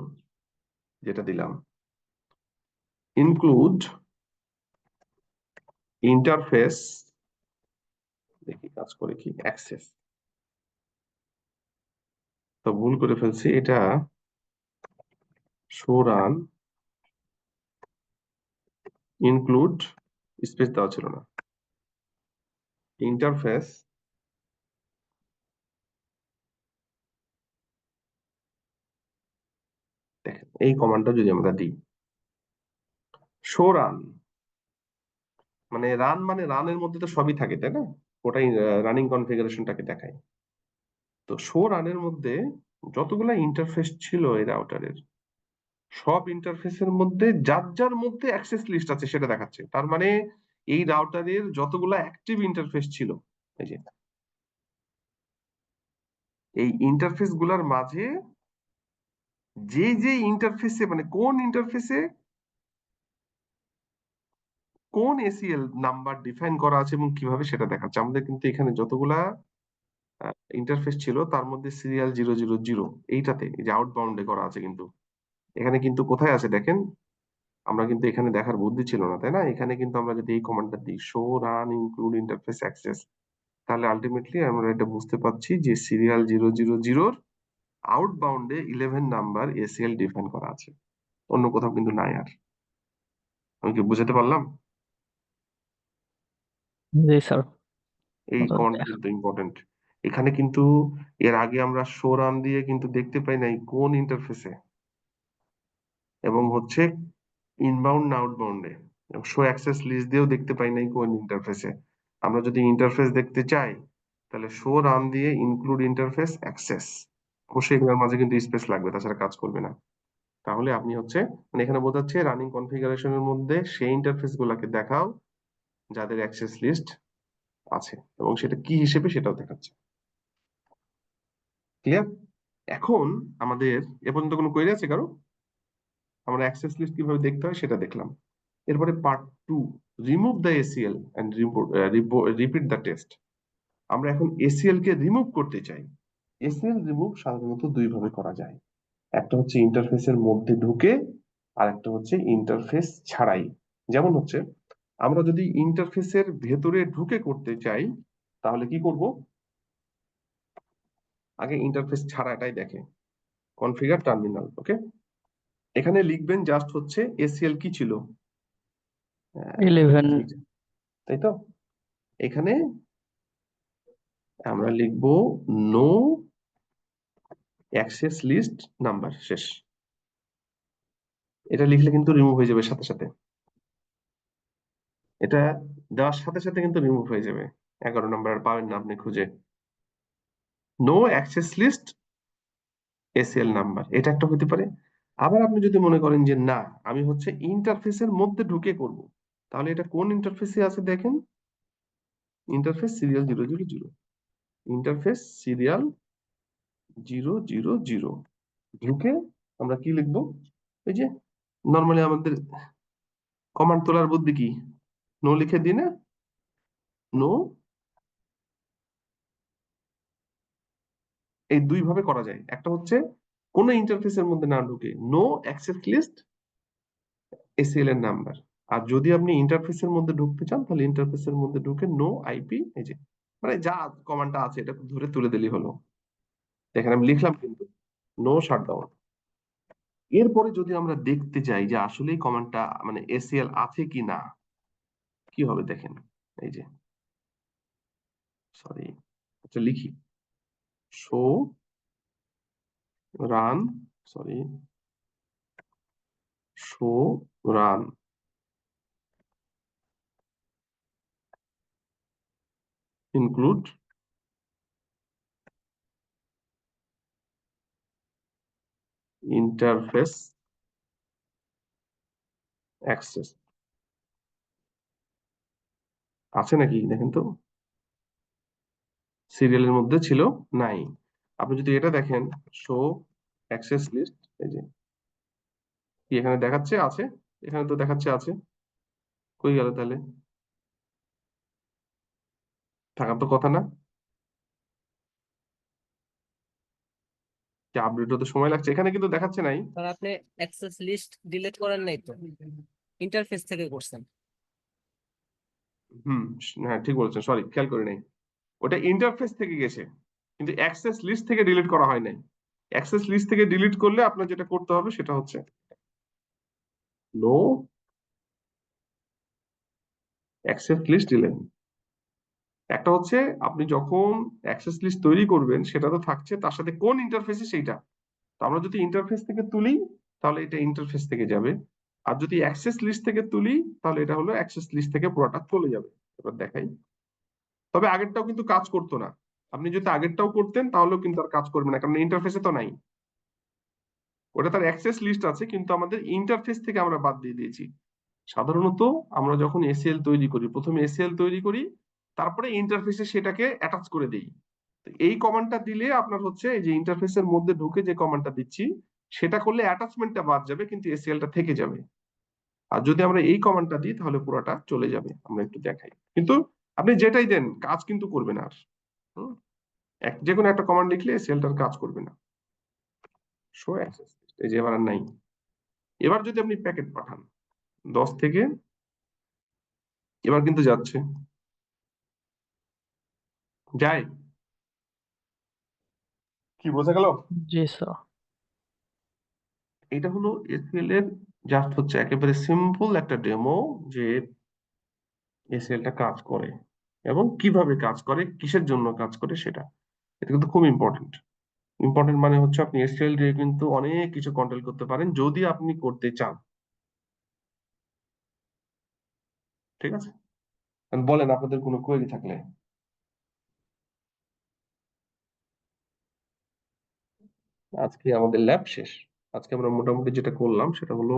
যেটা দিলাম, ইনক্লুড ইন্টারফেস, দেখি কাজ করে কি, অ্যাক্সেস, তো ভুল করে ফেলছি, এটা শো রান ইনক্লুড, স্পেস দেওয়া ছিল না, ইন্টারফেস দেখেন এই কমান্ডটা যদি আমরা দিই, শো রান মানে রানের মধ্যে তো সবই থাকে তাই না, ওটাই রানিং কনফিগারেশনটাকে দেখায়। তো শো রানের মধ্যে যতগুলা ইন্টারফেস ছিল এই রাউটারের, সব ইন্টারফেসের মধ্যে যার যার মধ্যে অ্যাক্সেস লিস্ট আছে সেটা দেখাচ্ছে। তার মানে এই রাউটারের যতগুলা অ্যাক্টিভ ইন্টারফেস ছিল, এই যে এই ইন্টারফেস গুলার মাঝে যে যে ইন্টারফেসে মানে কোন ইন্টারফেসে কোন এসিএল নাম্বার ডিফাইন করা আছে এবং কিভাবে সেটা দেখাচ্ছে। আমাদের কিন্তু এখানে যতগুলা ইন্টারফেস ছিল তার মধ্যে সিরিয়াল 000 এইটাতে এই যে আউটবাউন্ডে করা আছে, কিন্তু এখানে কিন্তু কোথায় আছে দেখেন, আমরা কিন্তু এখানে দেখার বুদ্ধি ছিল না তাই না। এখানে কিন্তু আমরা যদি এই কমান্ডটা দিই, show run include interface access, তাহলে আলটিমেটলি আমরা এটা বুঝতে পারছি যে সিরিয়াল 000 আউটবাউন্ডে 11 নাম্বার এসিএল ডিফাইন করা আছে, অন্য কোথাও কিন্তু নাই আর। আমি কি বুঝাতে পারলাম?
জি স্যার।
এই কমান্ডটা কিন্তু ইম্পর্টেন্ট। এখানে কিন্তু এর আগে আমরা শো রান দিয়ে কিন্তু দেখতে পাই নাই কোন ইন্টারফেসে, এবং হচ্ছে ইনবাউন্ড না আউটবাউন্ডে, শো অ্যাক্সেস লিস্ট দিয়েও দেখতে পাই নাই কোন ইন্টারফেসে। আমরা যদি ইন্টারফেস দেখতে চাই তাহলে শো রান দিয়ে ইনক্লুড ইন্টারফেস অ্যাক্সেস, অবশ্যই এগুলোর মাঝে কিন্তু স্পেস লাগবে, তাছাড়া কাজ করবে না। তাহলে আপনি হচ্ছে মানে এখানে বোঝাচ্ছে রানিং কনফিগারেশনের মধ্যে সেই ইন্টারফেস গুলাকে দেখাও যাদের অ্যাক্সেস লিস্ট আছে, এবং সেটা কি হিসেবে সেটাও দেখাচ্ছে। ক্লিয়ার? এখন আমাদের এ পর্যন্ত কোনো কোয়েরি আছে কারো? আমরা অ্যাক্সেস লিস্ট কিভাবে দেখতে হয় সেটা দেখলাম। এরপরে part 2, remove the ACL and repeat the test. আমরা এখন এসিএল কে রিমুভ করতে চাই। এসিএল রিমুভ সাধারণত দুই ভাবে করা যায়, একটা হচ্ছে ইন্টারফেসের মধ্যে ঢুকে, আর একটা হচ্ছে ইন্টারফেস ছাড়াই। যেমন হচ্ছে আমরা যদি ইন্টারফেসের ভেতরে ঢুকে করতে চাই তাহলে কি করব, আগে ইন্টারফেস ছাড়াটাই দেখে, কনফিগার টার্মিনাল, ওকে। এখানে লিখবেন জাস্ট হচ্ছে এসিএল কি ছিল,
11।
তাই তো। এখানে আমরা লিখব নো অ্যাক্সেস লিস্ট নাম্বার, শেষ। এটা লিখলে কিন্তু রিমুভ হয়ে যাবে সাথে সাথে, এটা দেওয়ার সাথে সাথে কিন্তু রিমুভ হয়ে যাবে, 11 নাম্বার আর পাবেন না আপনি খুঁজে। No access list ACL number, এটা একটা হতে পারে। আবার আপনি যদি মনে করেন যে না আমি হচ্ছে ইন্টারফেসের মধ্যে ঢুকে করব, তাহলে এটা কোন ইন্টারফেসে আছে দেখেন, ইন্টারফেস সিরিয়াল 000, ইন্টারফেস সিরিয়াল 000 ঢুকে আমরা কি লিখবো, এই যে নর্মালি আমাদের কমান্ড তোলার বুদ্ধি কি, নো লিখে দিই না, নো, এই দুই ভাবে করা যায়। একটা হচ্ছে কোন ইন্টারফেসের মধ্যে না ঢুকে নো অ্যাক্সেস লিস্ট এসিএল এর নাম্বার, আর যদি আপনি ইন্টারফেসের মধ্যে ঢুকতে চান তাহলে ইন্টারফেসের মধ্যে ঢুকে নো আইপি, এই যে মানে যা কমান্ডটা আছে এটা ধরে তুলে দিলেই হলো। দেখেন আমি লিখলাম কিন্তু নো শাটডাউন। এরপরে যদি আমরা দেখতে চাই যে আসলে কমান্ডটা মানে এসিএল আছে কি না, কি হবে দেখেন, এই যে সরি, আচ্ছা লিখি, show run, sorry, show run include interface access, আছে নাকি দেখেন তো, সিরিয়ালের মধ্যে ছিল নাই। আপনি যদি এটা দেখেন শো অ্যাক্সেস লিস্ট, এই যে কি এখানে দেখাচ্ছে আছে, এখানে তো দেখাচ্ছে আছে, কই গেল তাহলে, থাকার তো কথা না, যে আপডেট হতে সময় লাগছে, এখানে কিন্তু দেখাচ্ছে নাই।
আর আপনি অ্যাক্সেস লিস্ট ডিলিট করেন নাই তো, ইন্টারফেস থেকে করছেন।
হ্যাঁ ঠিক বলেছেন, সরি খেয়াল করি নাই। ওটা ইন্টারফেস থেকে গেছে, কিন্তু অ্যাক্সেস লিস্ট থেকে ডিলিট করা হয় নাই। অ্যাক্সেস লিস্ট থেকে ডিলিট করলে আপনার যেটা করতে হবে সেটা হচ্ছে নো অ্যাক্সেস লিস্ট 11। একটা হচ্ছে আপনি যখন অ্যাক্সেস লিস্ট তৈরি করবেন সেটা তো থাকছে, তার সাথে কোন ইন্টারফেসে সেইটা। তো আমরা যদি ইন্টারফেস থেকে তুলি তাহলে এটা ইন্টারফেস থেকে যাবে, আর যদি অ্যাক্সেস লিস্ট থেকে তুলি তাহলে এটা হলো অ্যাক্সেস লিস্ট থেকে পুরোটা চলে যাবে। এবার দেখাই। তবে আগেরটাও কিন্তু কাজ করতো না। আপনি যদি আগেরটাও করতেন তাহলেও কিন্তু আর কাজ করবে না, কারণ ইন্টারফেসে তো নাই। ওটা তার অ্যাক্সেস লিস্ট আছে, কিন্তু আমাদের ইন্টারফেস থেকে আমরা বাদ দিয়ে দিয়েছি। সাধারণত আমরা যখন এসিএল তৈরি করি, প্রথমে এসিএল তৈরি করি, তারপরে ইন্টারফেসে সেটাকে অ্যাটাচ করে দিই। তো এই কমান্ডটা দিলে আপনার হচ্ছে এই যে ইন্টারফেসের মধ্যে ঢুকে যে কমান্ডটা দিচ্ছি সেটা করলে অ্যাটাচমেন্টটা বাদ যাবে, কিন্তু এসিএলটা থেকে যাবে। আর যদি আমরা এই কমান্ডটা দিই তাহলে পুরোটা চলে যাবে। আমরা একটু দেখাই, কিন্তু আপনি যেটাই দেন কাজ কিন্তু করবে না আর। হুম, যে কোনো একটা কমান্ড লিখলে এসিএলটার কাজ করবে না। শো অ্যাক্সেস লিস্ট, এই যে এবার আর নাই। এবার যদি আপনি প্যাকেট পাঠান 10 থেকে, এবার কিন্তু যাচ্ছে, যায়। কি বোঝা গেল?
জি স্যার।
এটা হলো এসিএল এর জাস্ট হচ্ছে একেবারে সিম্পল একটা ডেমো, যে এসিএলটা কাজ করে এবং কিভাবে কাজ করে, কিসের জন্য কাজ করে সেটা। এটা কিন্তু খুব ইম্পর্টেন্ট। ইম্পর্টেন্ট মানে হচ্ছে আপনি এসিএল দিয়ে কিন্তু অনেক কিছু কন্ট্রোল করতে পারেন যদি আপনি করতে চান। ঠিক আছে, বলেন আপনাদের কোনো কোয়েরি থাকলে। আজকে আমাদের ল্যাব শেষ। আজকে আমরা মোটামুটি যেটা করলাম সেটা হলো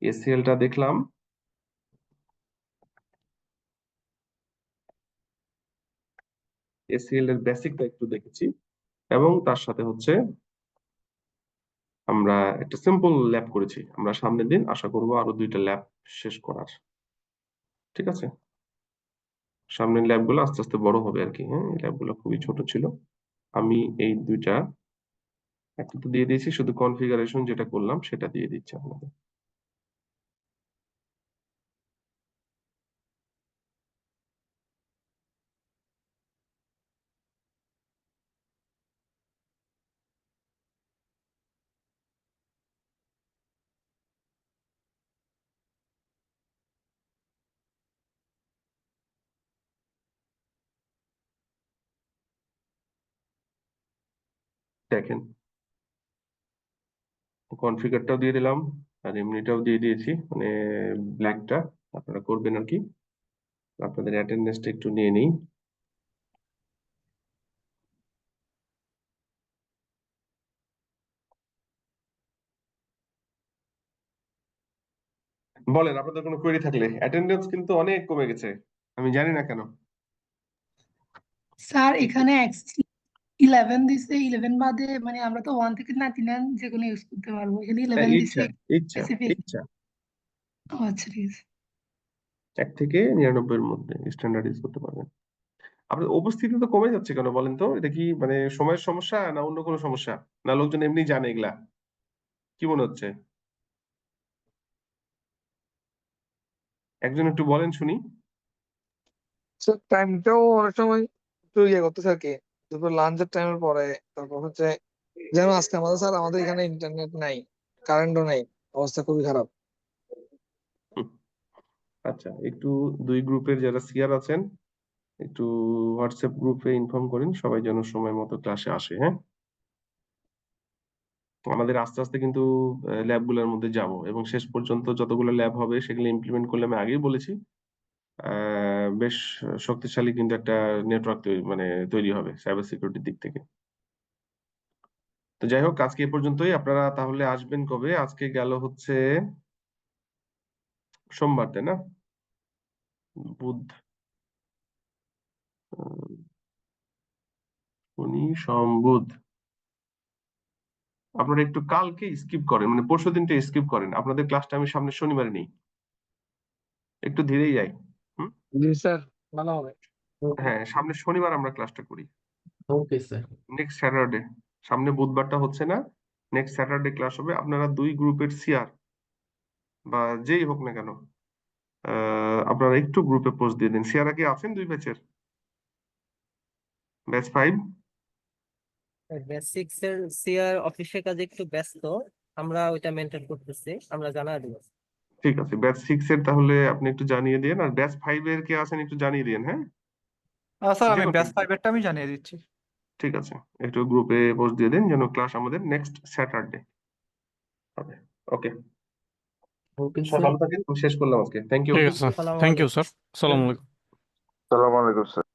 এসিএলটা দেখলাম, এসিএল এর বেসিকটা একটু দেখেছি, এবং তার সাথে হচ্ছে আমরা একটা সিম্পল ল্যাব করেছি। আমরা সামনের দিন আশা করব আরো 2টা ল্যাব শেষ করার। ঠিক আছে, সামনের ল্যাবগুলো আস্তে আস্তে বড় হবে আর কি। হ্যাঁ, এই ল্যাবগুলো খুবই ছোট ছিল। আমি এই 2টা, একটা তো দিয়ে দিয়েছি, শুধু কনফিগারেশন যেটা করলাম সেটা দিয়ে দিচ্ছি আপনাদের। দেখেন, কনফিগারটাও দিয়ে দিলাম আর এমনিটাও দিয়ে দিয়েছি, মানে ব্ল্যাকটা আপনারা করবেন আর কি। আপনাদের অ্যাটেন্ডেন্সটা একটু নিয়ে নিই। বলেন আপনাদের কোনো কোয়েরি থাকলে। অ্যাটেন্ডেন্স কিন্তু অনেক কমে গেছে, আমি জানি না কেন।
স্যার এখানে 11 দিছে, 11 বাদে মানে আমরা তো 1 থেকে 99 যে কোনো ইউজ করতে পারবো, এখানে 11 দিছে
ইচ্ছা ইচ্ছা
স্পেসিফিক।
ইচ্ছা
আচ্ছা ঠিক আছে।
1 থেকে 99 এর মধ্যে স্ট্যান্ডার্ড ইউজ করতে পারবেন। আপনার উপস্থিতি তো কমে যাচ্ছে কেন বলেন তো? এটা কি মানে সময়ের সমস্যা না অন্য কোনো সমস্যা, না লোকজন এমনি জানে এগুলা? কি মনে হচ্ছে? একজন একটু বলেন শুনি।
স্যার টাইমটাও অনেক সময় একটু ইয়ে করতেছে আর কি, দুপুর লাঞ্চের টাইমের পরে। তারপর হচ্ছে যেমন আজকে আমাদের এখানে ইন্টারনেট নাই, কারেন্টও নাই, অবস্থা খুবই খারাপ।
হুম, আচ্ছা, একটু 2 গ্রুপের যারা সিআর আছেন একটু হোয়াটসঅ্যাপ গ্রুপে ইনফর্ম করেন সবাই যেন সময় মতো ক্লাসে আসে। হ্যাঁ, আমাদের আস্তে আস্তে কিন্তু ল্যাবগুলোর মধ্যে যাব, এবং শেষ পর্যন্ত যতগুলো ল্যাব হবে সেগুলো ইমপ্লিমেন্ট করলে, আমি আগেই বলেছি, বেশ শক্তিশালী কিন্তু একটা নেটওয়ার্ক তৈরি হবে সাইবার সিকিউরিটির দিক থেকে। তো যাই হোক, আজকে এ পর্যন্তই। আপনারা তাহলে আসবেন কবে? আজকে গেল হচ্ছে সোমবার, তাই না? বুধ, শনি, সোম, বুধ। আপনারা একটু কালকে স্কিপ করেন, মানে পরশু দিনটা স্কিপ করেন। আপনাদের ক্লাসটা আমি সামনে শনিবারে নেই, একটু ধীরেই যাই। হুম,
জি স্যার, ভালো হবে।
হ্যাঁ, সামনে শনিবার আমরা ক্লাসটা করি।
Okay sir.
নেক্সট স্যাটারডে, সামনে বুধবারটা হচ্ছে না, নেক্সট স্যাটারডে ক্লাস হবে। আপনারা 2 গ্রুপের সিআর বা যেই হোক না কেন, আপনারা একটু গ্রুপে পোস্ট দিয়ে দিন। সিয়ারা কি আছেন 2 ব্যাচের? ব্যাচ 5?
ব্যাচ 6 এর সিআর অফিসের কাজে একটু ব্যস্ত, আমরা ওইটা মেনটেন করতেছি, আমরা জানাই দিব।
ঠিক আছে, ব্যাচ 6 এর তাহলে আপনি একটু জানিয়ে দিন, আর ব্যাচ 5 এর কে আছেন একটু জানিয়ে দিন, হ্যাঁ?
স্যার
যে
আমি
কোনো
ব্যাচ
একজন।
5 এরটা আমি জানিয়ে দিচ্ছি।
ঠিক আছে, একটু গ্রুপে পোস্ট দিয়ে দিন যেন ক্লাস আমাদের নেক্সট স্যাটারডে হবে। ওকে,
ওকে
সবাই
স্যার।
ভালো থাকেন, আমি শেষ করলাম আজকে। Thank you.
ঠিক আছে স্যার,
আসসালামু
থ্যাংক ইউ
আলাইকুম।
স্যার, আসসালামু আলাইকুম।
সালাম আলাইকুম স্যার।